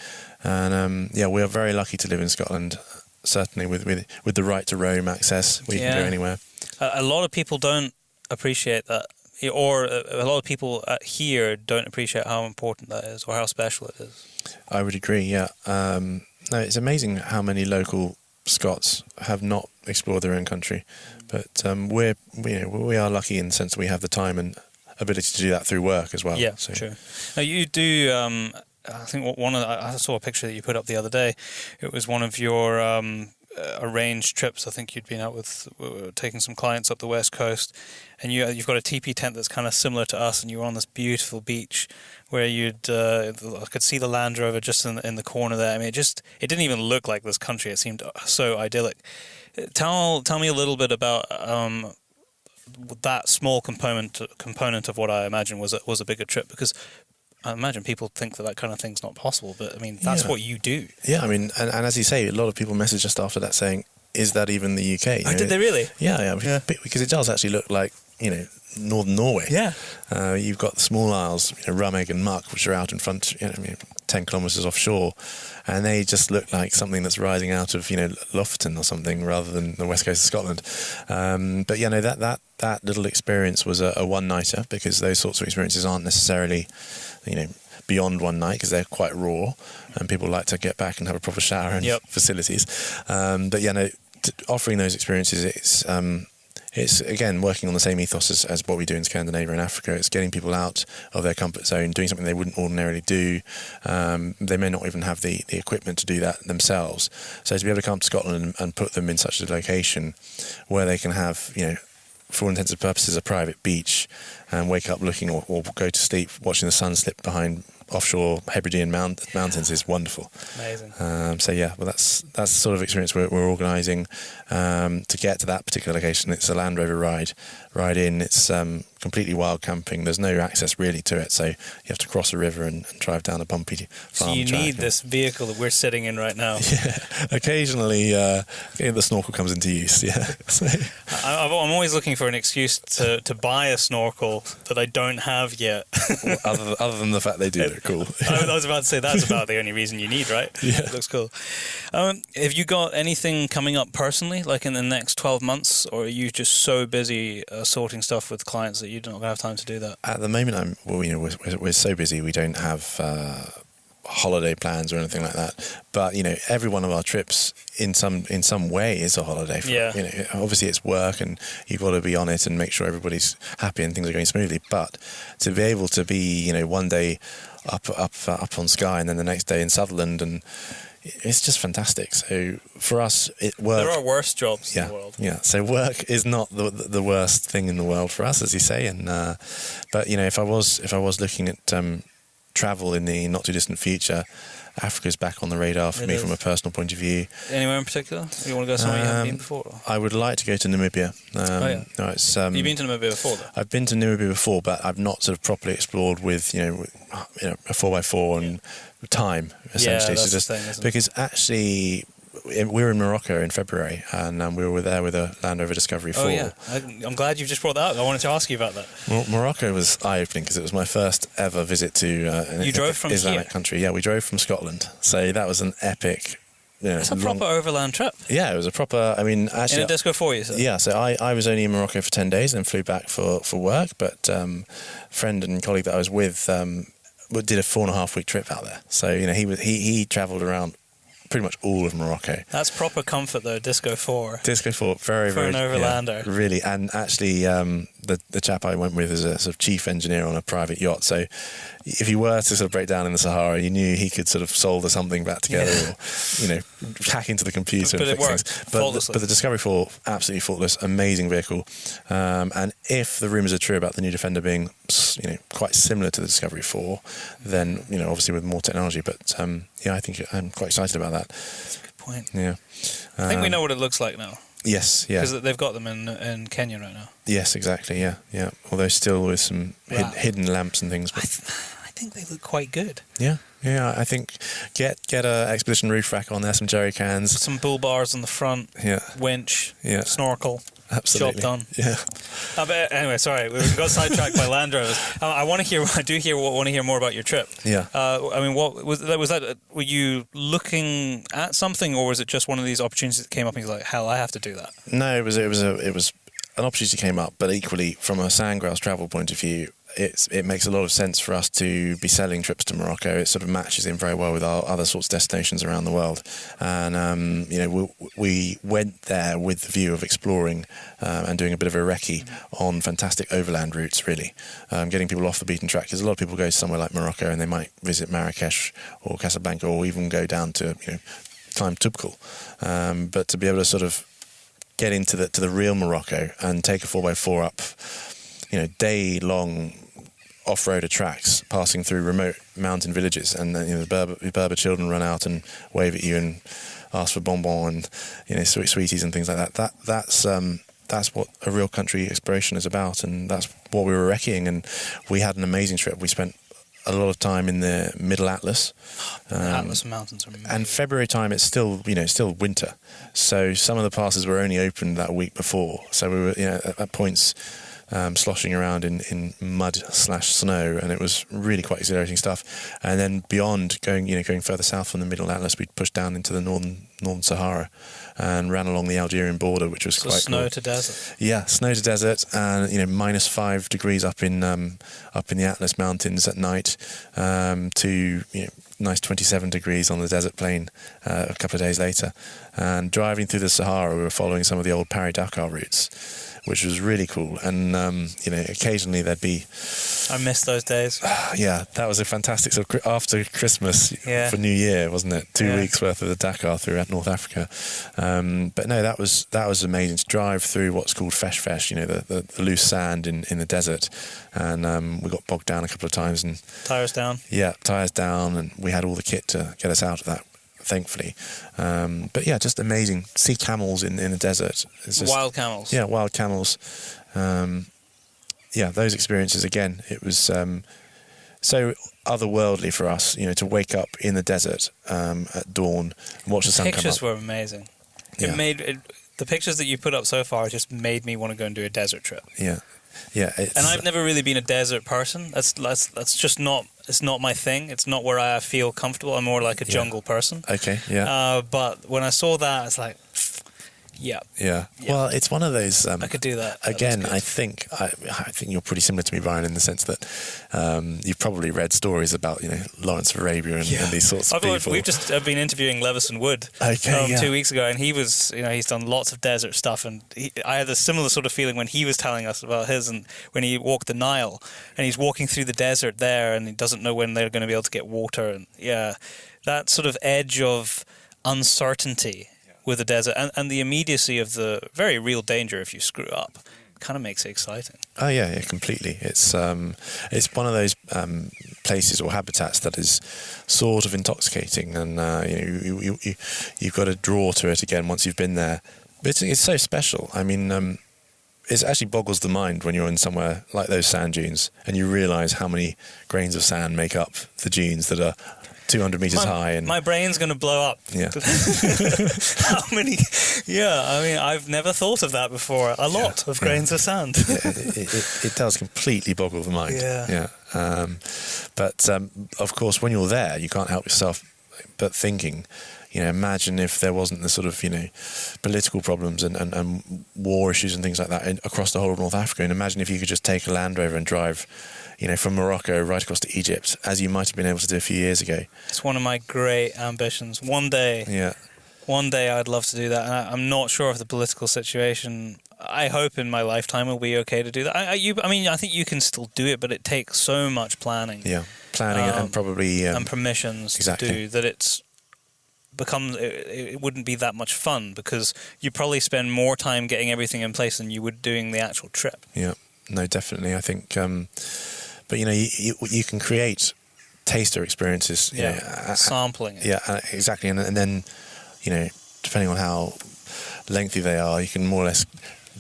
And we are very lucky to live in Scotland. Certainly with the right to roam access, we can go anywhere. A lot of people don't appreciate that. Or a lot of people here don't appreciate how important that is, or how special it is. I would agree, yeah. No, it's amazing how many local Scots have not explored their own country. But we are lucky in the sense that we have the time and ability to do that through work as well. Yeah, so. True. Now you do. I think I saw a picture that you put up the other day. It was one of your arranged trips. I think you'd been out with taking some clients up the west coast, and you've got a teepee tent that's kind of similar to us, and you were on this beautiful beach where I could see the Land Rover just in the corner there. I mean, it didn't even look like this country. It seemed so idyllic. Tell me a little bit about that small component of what I imagine was a bigger trip, because I imagine people think that kind of thing's not possible, but I mean, that's what you do. Yeah, I mean, and as you say, a lot of people messaged us after that saying, is that even the UK? Did they really? Yeah, because it does actually look like, northern Norway. Yeah. You've got the small isles, Rumegg and Muck, which are out in front, 10 kilometres offshore, and they just look like something that's rising out of, Lofoten or something, rather than the west coast of Scotland. But that little experience was a one-nighter, because those sorts of experiences aren't necessarily, beyond one night, because they're quite raw, and people like to get back and have a proper shower and facilities. Offering those experiences, it's again working on the same ethos as what we do in Scandinavia and Africa. It's getting people out of their comfort zone, doing something they wouldn't ordinarily do. They may not even have the equipment to do that themselves. So to be able to come to Scotland and put them in such a location where they can have, for all intents and purposes, a private beach, and wake up looking or go to sleep watching the sun slip behind offshore Hebridean mountains is wonderful. Amazing. That's the sort of experience we're organising to get to that particular location. It's a Land Rover ride in. It's completely wild camping. There's no access really to it, so you have to cross a river and drive down a bumpy farm. So you need this vehicle that we're sitting in right now. Yeah, occasionally the snorkel comes into use. Yeah. So. I'm always looking for an excuse to buy a snorkel that I don't have yet. Well, other than the fact they do look cool. I was about to say that's about the only reason you need, right? Yeah. It looks cool. Have you got anything coming up personally, like in the next 12 months, or are you just so busy sorting stuff with clients that you're not going to have time to do that? At the moment, we're so busy we don't have holiday plans or anything like that. But every one of our trips in some way is a holiday. Obviously it's work and you've got to be on it and make sure everybody's happy and things are going smoothly. But to be able to be one day up on Skye and then the next day in Sutherland, and it's just fantastic. So for us, work. There are worse jobs in the world. Yeah. So work is not the worst thing in the world for us, as you say. And but if I was looking at travel in the not too distant future, Africa's back on the radar for me from a personal point of view. Anywhere in particular? You want to go somewhere you haven't been before? I would like to go to Namibia. You've been to Namibia before, though? I've been to Namibia before, but I've not sort of properly explored with a 4x4 and time, essentially. Yeah, that's the thing, isn't it? Because actually, we were in Morocco in February, and we were there with a Land Rover Discovery 4. Oh yeah, I'm glad you just brought that up. I wanted to ask you about that. Morocco was eye-opening because it was my first ever visit to an Islamic country. Yeah, we drove from Scotland, so that was an epic. It's a proper overland trip. Yeah, it was a proper. I mean, actually, in a Disco 4, you said. Yeah, so I was only in Morocco for 10 days and flew back for work. But friend and colleague that I was with did a 4.5 week trip out there. So he travelled around pretty much all of Morocco. That's proper comfort though, Disco 4. Disco 4, very, for an overlander. Yeah, really, and actually the chap I went with is a sort of chief engineer on a private yacht, so if you were to sort of break down in the Sahara, you knew he could sort of solder something back together or, hack into the computer but and fix worked things. But the Discovery 4, absolutely faultless, amazing vehicle. And if the rumours are true about the new Defender being, quite similar to the Discovery 4, then, obviously with more technology. But, I think I'm quite excited about that. That's a good point. Yeah. I think we know what it looks like now. Yes, yeah. Because they've got them in Kenya right now. Yes, exactly, yeah. Although still with some hidden lamps and things. But I think they look quite good. Yeah. I think get a Expedition roof rack on there, some jerry cans. Some bull bars on the front, winch, snorkel. Absolutely. Job done. Yeah. But anyway, sorry, we got sidetracked by Land Rovers. I want to hear more about your trip. Yeah. What was that? Were you looking at something, or was it just one of these opportunities that came up and you're like, hell, I have to do that? No, it was an opportunity came up, but equally from a Sandgrouse Travel point of view, it makes a lot of sense for us to be selling trips to Morocco. It sort of matches in very well with our other sorts of destinations around the world. And, we went there with the view of exploring and doing a bit of a recce on fantastic overland routes, really. Getting people off the beaten track. Because a lot of people go somewhere like Morocco and they might visit Marrakesh or Casablanca or even go down to, climb Toubkal. But to be able to sort of get into the real Morocco and take a 4x4 up, day-long off-roader tracks passing through remote mountain villages, and the Berber children run out and wave at you and ask for bonbons and sweeties and things like that. That's what a real country exploration is about, and that's what we were recceing. And we had an amazing trip. We spent a lot of time in the Middle Atlas. The Atlas Mountains are amazing. And February time, it's still still winter, so some of the passes were only opened that week before. So we were at points sloshing around in mud/snow, and it was really quite exhilarating stuff. And then beyond, going further south from the Middle Atlas, we pushed down into the northern Sahara and ran along the Algerian border, which was quite snow cool. to desert. Yeah, snow to desert, and -5 degrees up in the Atlas Mountains at night, to nice 27 degrees on the desert plain a couple of days later. And driving through the Sahara, we were following some of the old Paris-Dakar routes, which was really cool. And occasionally there'd be... I miss those days. Yeah, that was a fantastic sort of after Christmas for New Year, wasn't it? 2 weeks worth of the Dakar through North Africa. But no, that was amazing to drive through what's called fesh, the loose sand in the desert. And we got bogged down a couple of times. And tires down. Yeah, tires down, and we had all the kit to get us out of that, thankfully. But yeah, just amazing. See camels in the desert. It's just, wild camels. Yeah, wild camels. Those experiences, again, it was so otherworldly for us, to wake up in the desert at dawn and watch the sun come up. Pictures were amazing. The pictures that you put up so far just made me want to go and do a desert trip. Yeah. And I've never really been a desert person. That's just not. It's not my thing. It's not where I feel comfortable. I'm more like a jungle person. Okay. Yeah. But when I saw that, it's like, yeah. Well, it's one of those. I could do that. Again, I think you're pretty similar to me, Brian, in the sense that you've probably read stories about Lawrence of Arabia and these sorts of people. We've just been interviewing Levison Wood 2 weeks ago, and he was he's done lots of desert stuff, and I had a similar sort of feeling when he was telling us about his, and when he walked the Nile, and he's walking through the desert there, and he doesn't know when they're going to be able to get water, and that sort of edge of uncertainty with the desert and the immediacy of the very real danger if you screw up kind of makes it exciting. Oh yeah, completely. It's one of those places or habitats that is sort of intoxicating, and you've got to draw to it again once you've been there. But it's so special. I mean, it actually boggles the mind when you're in somewhere like those sand dunes and you realise how many grains of sand make up the dunes that are 200 meters high. And my brain's going to blow up. Yeah. How many? Yeah, I mean, I've never thought of that before. A lot of grains of sand. It does completely boggle the mind. Yeah. But of course, when you're there, you can't help yourself but thinking, imagine if there wasn't the sort of, political problems and war issues and things like that across the whole of North Africa. And imagine if you could just take a Land Rover and drive, from Morocco right across to Egypt, as you might have been able to do a few years ago. It's one of my great ambitions. One day I'd love to do that. And I'm not sure of the political situation. I hope in my lifetime it'll be okay to do that. I think you can still do it, but it takes so much planning. Yeah, planning and probably... and permissions exactly. to do that it wouldn't be that much fun, because you probably spend more time getting everything in place than you would doing the actual trip. Yeah, no, definitely. I think... but, you can create taster experiences. Sampling it. Yeah, exactly. And then, depending on how lengthy they are, you can more or less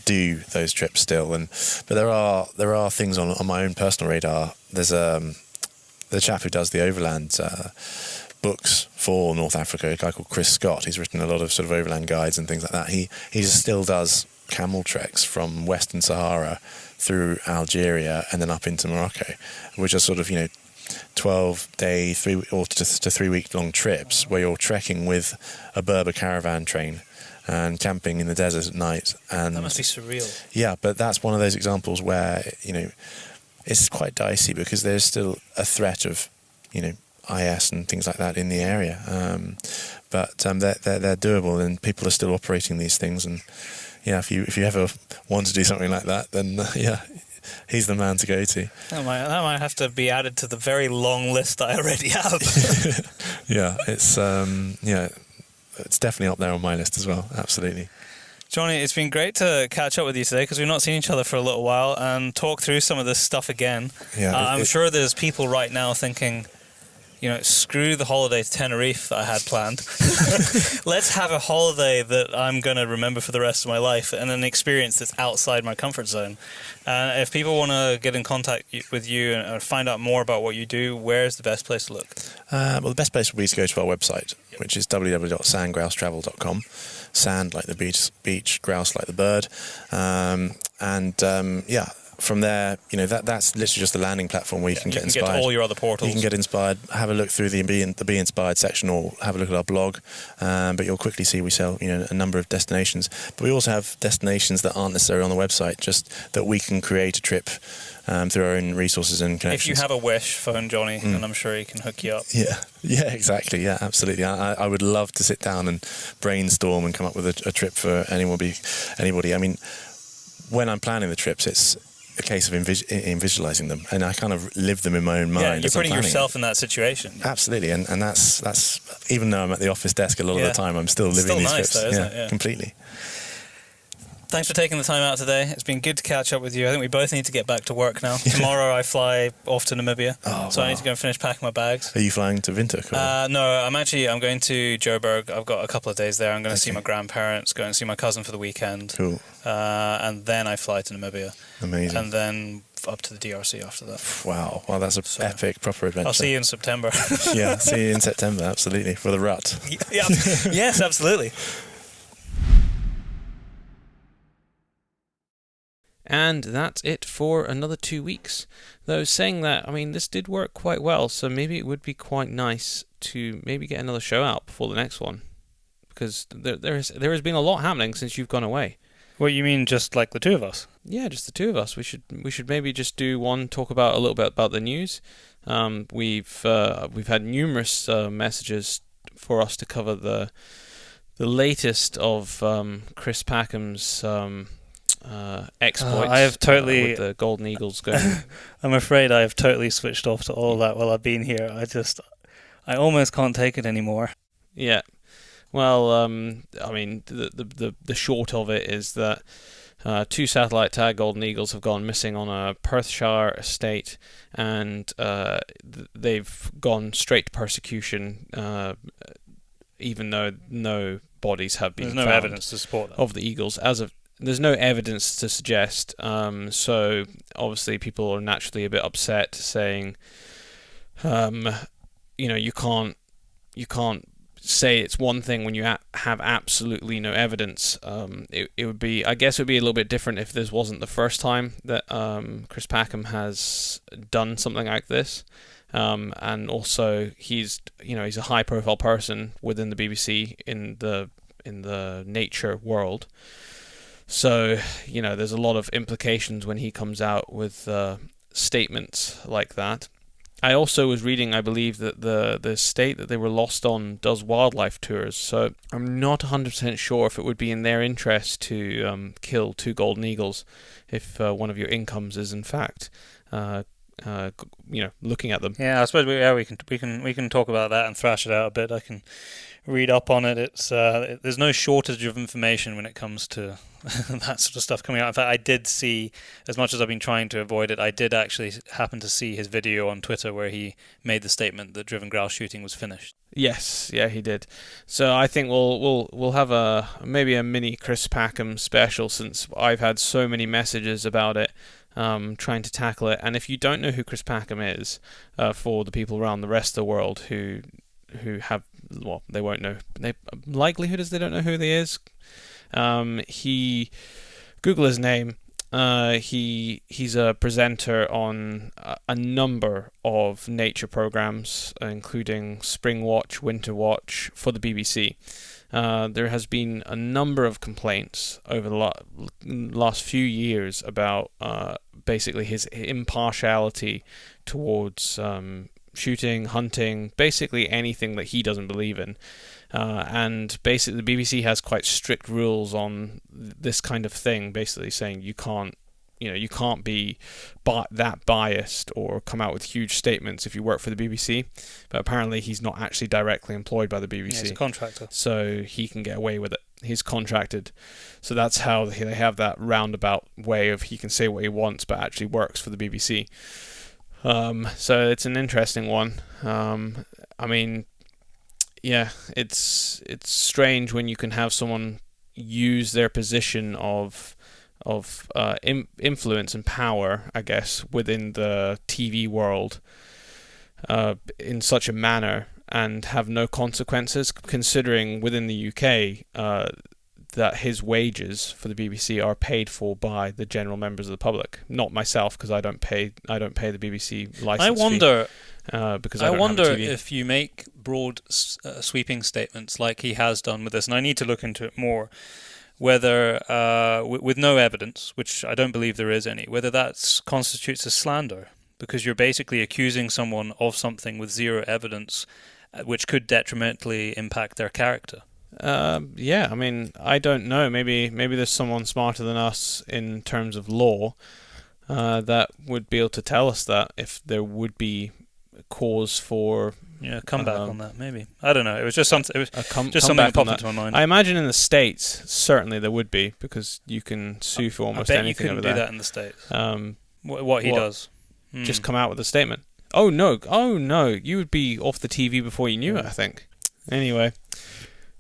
do those trips still. But there are things on my own personal radar. There's the chap who does the overland books for North Africa, a guy called Chris Scott. He's written a lot of sort of overland guides and things like that. He still does camel treks from Western Sahara through Algeria and then up into Morocco, which are sort of 12-day, 3 or to 3 week long trips where you're trekking with a Berber caravan train and camping in the desert at night. And that must be surreal. Yeah, but that's one of those examples where it's quite dicey, because there's still a threat of IS and things like that in the area. But they're doable, and people are still operating these things. And if you ever want to do something like that, then he's the man to go to. That might have to be added to the very long list I already have. It's definitely up there on my list as well. Absolutely. Jonny, it's been great to catch up with you today, because we've not seen each other for a little while, and talk through some of this stuff again. I'm sure there's people right now thinking, screw the holiday to Tenerife that I had planned. Let's have a holiday that I'm going to remember for the rest of my life, and an experience that's outside my comfort zone. If people want to get in contact with you and find out more about what you do, where's the best place to look? Well, the best place would be to go to our website, which is www.sandgrousetravel.com. Sand like the beach, grouse like the bird. From there, that's literally just the landing platform where you can get inspired. Get to all your other portals. You can get inspired, have a look through the Be Inspired section, or have a look at our blog. But you'll quickly see we sell, a number of destinations. But we also have destinations that aren't necessarily on the website, just that we can create a trip through our own resources and connections. If you have a wish, phone Jonny, and I'm sure he can hook you up. Yeah, exactly. Yeah, absolutely. I would love to sit down and brainstorm and come up with a trip for anybody. I mean, when I'm planning the trips, it's a case of visualizing them, and I kind of live them in my own mind. Yeah, you're putting yourself in that situation. Absolutely, and that's even though I'm at the office desk a lot of the time, I'm still living these trips. Though, isn't it? Yeah, completely. Thanks for taking the time out today. It's been good to catch up with you. I think we both need to get back to work now. Tomorrow I fly off to Namibia, so I need to go and finish packing my bags. Are you flying to Windhoek? No, I'm going to Joburg. I've got a couple of days there. I'm going to see my grandparents, go and see my cousin for the weekend. Cool. And then I fly to Namibia. Amazing. And then up to the DRC after that. Wow, that's an epic, proper adventure. I'll see you in September. Yeah, see you in September, absolutely, for the rut. Yeah. Yes, absolutely. And that's it for another 2 weeks. Though saying that, this did work quite well, so maybe it would be quite nice to maybe get another show out before the next one, because there has been a lot happening since you've gone away. What, you mean just like the two of us? Yeah, just the two of us. We should maybe just do one, talk about a little bit about the news. We've had numerous messages for us to cover the latest of Chris Packham's exploits. I have totally with the Golden Eagles going. I'm afraid I have totally switched off to all that while I've been here. I almost can't take it anymore. Yeah. Well, the short of it is that 2 satellite tag Golden Eagles have gone missing on a Perthshire estate, and they've gone straight to persecution, even though no bodies have been found. There's no evidence to support that. Of the Eagles there's no evidence to suggest, so obviously people are naturally a bit upset, saying, you can't say it's one thing when you have absolutely no evidence. It would be, I guess, it would be a little bit different if this wasn't the first time that Chris Packham has done something like this. And also he's a high profile person within the BBC in the nature world. So, there's a lot of implications when he comes out with statements like that. I also was reading, I believe, that the state that they were lost on does wildlife tours, so I'm not 100% sure if it would be in their interest to kill 2 golden eagles if one of your incomes is in fact looking at them. Yeah, I suppose we can talk about that and thrash it out a bit. I can read up on it. It's there's no shortage of information when it comes to that sort of stuff coming out. In fact, I did see, as much as I've been trying to avoid it, I did actually happen to see his video on Twitter where he made the statement that driven grouse shooting was finished. Yes, yeah, he did. So I think we'll have maybe a mini Chris Packham special, since I've had so many messages about it, trying to tackle it. And if you don't know who Chris Packham is, for the people around the rest of the world who have, well, they won't know. Likelihood is they don't know who he is. Google his name. He's a presenter on a number of nature programs, including Spring Watch, Winter Watch for the BBC. There has been a number of complaints over the last few years about basically his impartiality towards shooting, hunting, basically anything that he doesn't believe in. And basically the BBC has quite strict rules on this kind of thing, basically saying you can't be that biased or come out with huge statements if you work for the BBC. But apparently he's not actually directly employed by the BBC. Yeah, he's a contractor. So he can get away with it. He's contracted. So that's how they have that roundabout way of he can say what he wants but actually works for the BBC. So it's an interesting one. I mean, yeah, it's strange when you can have someone use their position of influence and power, I guess, within the TV world in such a manner and have no consequences, considering within the UK that his wages for the BBC are paid for by the general members of the public, not myself, because I don't pay the BBC license fee. I wonder if you make broad sweeping statements like he has done with this, and I need to look into it more, whether with no evidence, which I don't believe there is any, whether that constitutes a slander, because you're basically accusing someone of something with zero evidence, which could detrimentally impact their character. Yeah, I mean, I don't know. Maybe there's someone smarter than us in terms of law that would be able to tell us that, if there would be cause for comeback on that. Maybe, I don't know. It was just something. It was just something that popped into my mind. I imagine in the States, certainly there would be, because you can sue for almost anything over there. I bet you couldn't do that in the States. What he does, just come out with a statement. Oh no, you would be off the TV before you knew it, I think. Anyway.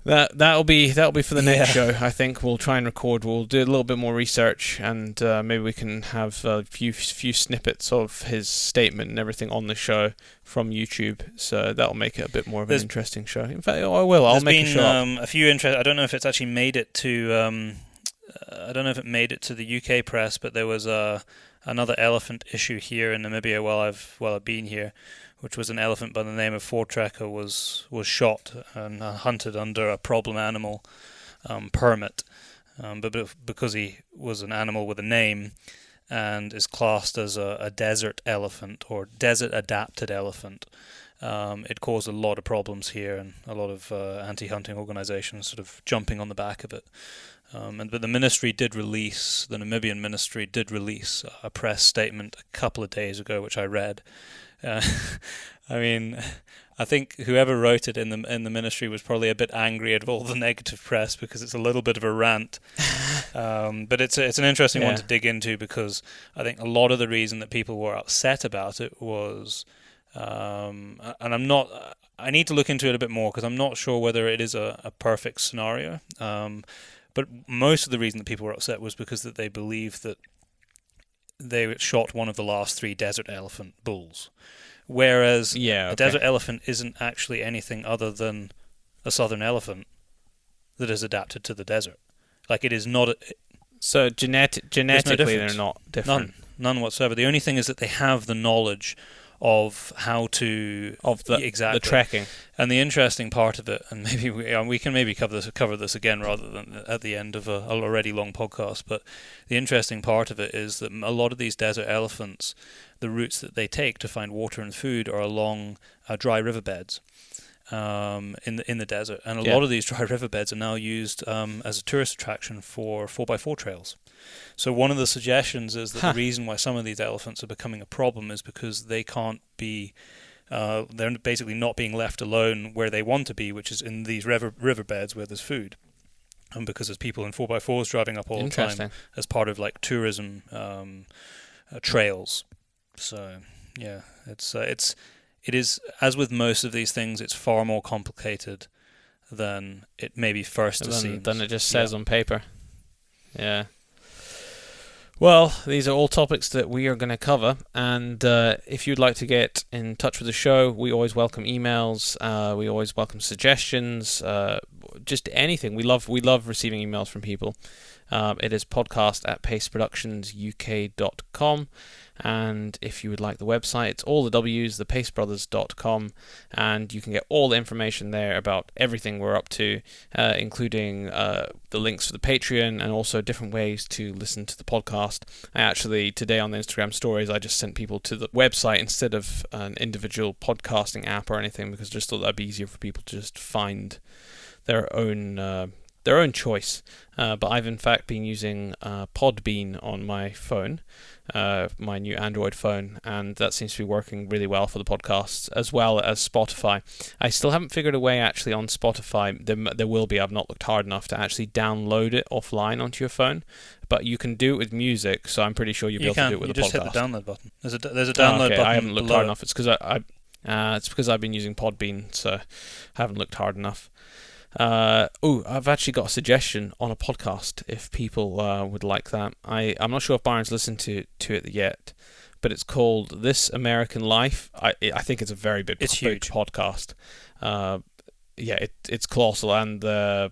That'll be for the next show. I think we'll try and record. We'll do a little bit more research, and maybe we can have a few snippets of his statement and everything on the show from YouTube. So that'll make it a bit more of an interesting show. In fact, I will. I'll make a show. There's been a few interest. I don't know if it's actually made it to. I don't know if it made it to the UK press, but there was another elephant issue here in Namibia while I've been here, which was an elephant by the name of Voortrekker was shot and hunted under a problem animal permit, but because he was an animal with a name and is classed as a desert elephant or desert adapted elephant, it caused a lot of problems here and a lot of anti-hunting organisations sort of jumping on the back of it. But the Namibian ministry did release a press statement a couple of days ago, which I read. I mean, I think whoever wrote it in the ministry was probably a bit angry at all the negative press, because it's a little bit of a rant. But it's an interesting one to dig into, because I think a lot of the reason that people were upset about it was, and I need to look into it a bit more, because I'm not sure whether it is a perfect scenario. But most of the reason that people were upset was because that they believed that they shot one of the last 3 desert elephant bulls, Whereas Yeah, a desert elephant isn't actually anything other than a southern elephant that is adapted to the desert. Like, it is not... So genetically, they're not different. None whatsoever. The only thing is that they have the knowledge of how to... Of the trekking. And the interesting part of it, and maybe we can maybe cover this again rather than at the end of an already long podcast, but the interesting part of it is that a lot of these desert elephants, the routes that they take to find water and food are along dry riverbeds. In the desert, and a lot of these dry riverbeds are now used as a tourist attraction for 4x4 trails. So one of the suggestions is that the reason why some of these elephants are becoming a problem is because they can't be, they're basically not being left alone where they want to be, which is in these riverbeds where there's food, and because there's people in 4x4s driving up all the time as part of like tourism trails. So yeah, it is, as with most of these things, it's far more complicated than it maybe first seems. Than it just says on paper. Yeah. Well, these are all topics that we are going to cover, and if you'd like to get in touch with the show, we always welcome emails, we always welcome suggestions, just anything. We love receiving emails from people. It is podcast@paceproductionsuk.com. And if you would like the website, it's all the W's, thepacebrothers.com, and you can get all the information there about everything we're up to, including the links for the Patreon and also different ways to listen to the podcast. I actually, today on the Instagram stories, I just sent people to the website instead of an individual podcasting app or anything, because I just thought that'd be easier for people to just find their own choice. But I've in fact been using Podbean on my phone, my new Android phone, and that seems to be working really well for the podcasts, as well as Spotify. I still haven't figured a way actually on Spotify. There will be. I've not looked hard enough to actually download it offline onto your phone, but you can do it with music. So I'm pretty sure you'll be able to do it with a podcast. You just hit the download button. There's a download button. I haven't looked below. hard enough. It's because I've been using Podbean, so I haven't looked hard enough. I've actually got a suggestion on a podcast if people would like that. I'm not sure if Byron's listened to it yet, but it's called This American Life. I think it's a very big podcast. It's colossal, and the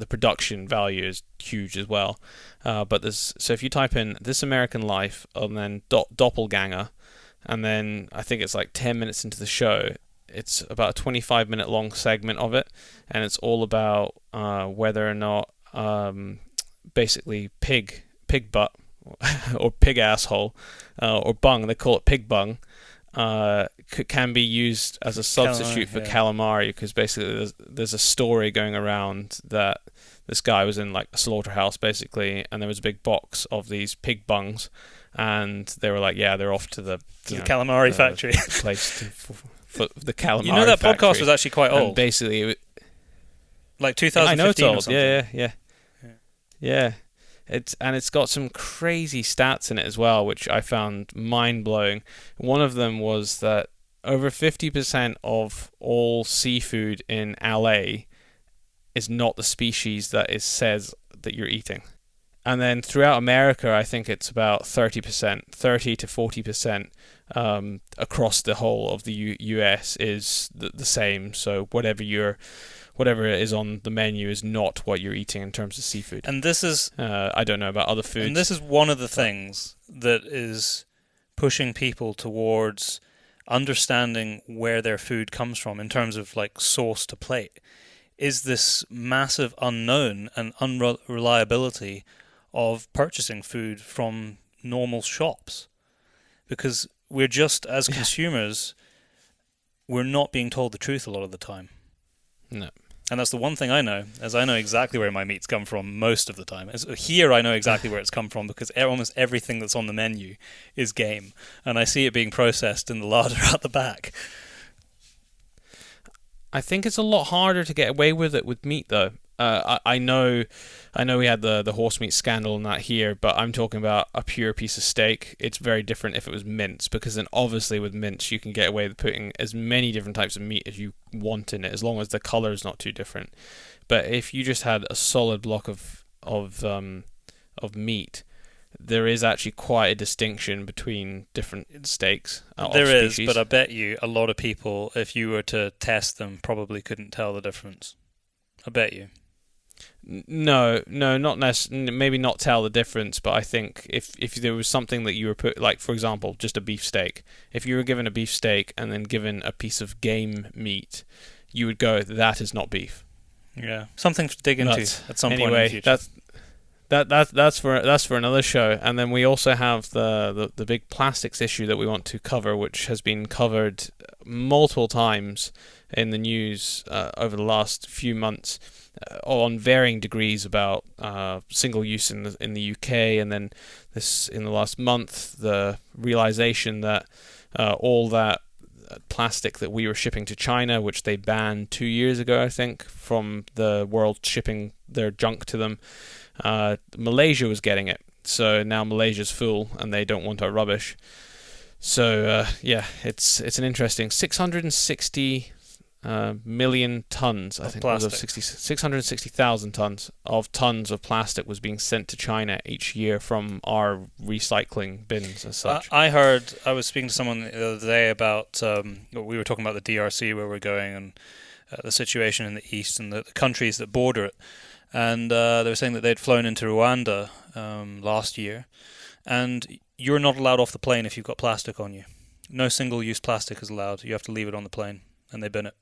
production value is huge as well. So if you type in This American Life and then Doppelganger, and then I think it's like 10 minutes into the show, it's about a 25-minute long segment of it, and it's all about whether or not basically pig butt or pig asshole or bung, they call it pig bung, can be used as a substitute for calamari, because basically there's a story going around that this guy was in like a slaughterhouse basically, and there was a big box of these pig bungs, and they were like, they're off to the calamari factory place for the calamari. You know, that factory. podcast was actually quite old. And basically, like 2015 I know it's old. Or something. Yeah. It's got some crazy stats in it as well, which I found mind blowing. One of them was that over 50% of all seafood in LA is not the species that it says that you're eating. And then throughout America, I think it's about 30 to 40% across the whole of the US is the same. So whatever is on the menu is not what you're eating in terms of seafood. And this is I don't know about other foods. And this is one of the things that is pushing people towards understanding where their food comes from in terms of like source to plate. Is this massive unknown and unreliability of purchasing food from normal shops, because we're just, as consumers, we're not being told the truth a lot of the time. No. And that's the one thing I know, as I know exactly where my meats come from most of the time. Here I know exactly where it's come from, because almost everything that's on the menu is game, and I see it being processed in the larder at the back. I think it's a lot harder to get away with it with meat, though. I know we had the horse meat scandal and that here, but I'm talking about a pure piece of steak. It's very different if it was mince, because then obviously with mince you can get away with putting as many different types of meat as you want in it, as long as the color is not too different. But if you just had a solid block of meat, there is actually quite a distinction between different steaks. There is, species. but I bet you a lot of people, if you were to test them, probably couldn't tell the difference. I bet you. No, not maybe not tell the difference, but I think if there was something that you were put, like for example, just a beef steak, if you were given a beef steak and then given a piece of game meat, you would go, that is not beef. Yeah, something to dig into at some point in the future. That's for another show. And then we also have the big plastics issue that we want to cover, which has been covered multiple times in the news over the last few months, on varying degrees about single use in the UK, and then this in the last month the realization that all that plastic that we were shipping to China, which they banned 2 years ago, I think, from the world shipping their junk to them, Malaysia was getting it. So now Malaysia's full and they don't want our rubbish. So it's an interesting 660 million tons, I think, plastic. 660,000 tons of plastic was being sent to China each year from our recycling bins as such. I was speaking to someone the other day about, we were talking about the DRC where we're going, and the situation in the east and the countries that border it. And they were saying that they'd flown into Rwanda last year, and you're not allowed off the plane if you've got plastic on you. No single-use plastic is allowed. You have to leave it on the plane, and they bin it.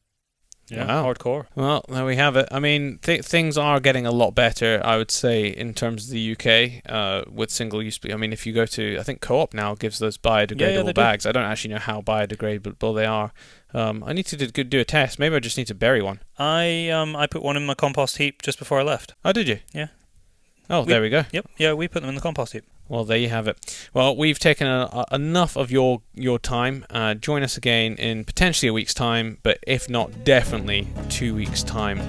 Yeah, wow. Hardcore. Well, there we have it. I mean, things are getting a lot better, I would say, in terms of the UK with single-use. I mean, if you go to, I think Co-op now gives those biodegradable bags. I don't actually know how biodegradable they are. I need to do a test. Maybe I just need to bury one. I put one in my compost heap just before I left. Oh, did you? Yeah. Oh, there we go. Yep. Yeah, we put them in the compost heap. Well, there you have it. Well, we've taken enough of your time. Join us again in potentially a week's time, but if not, definitely 2 weeks' time.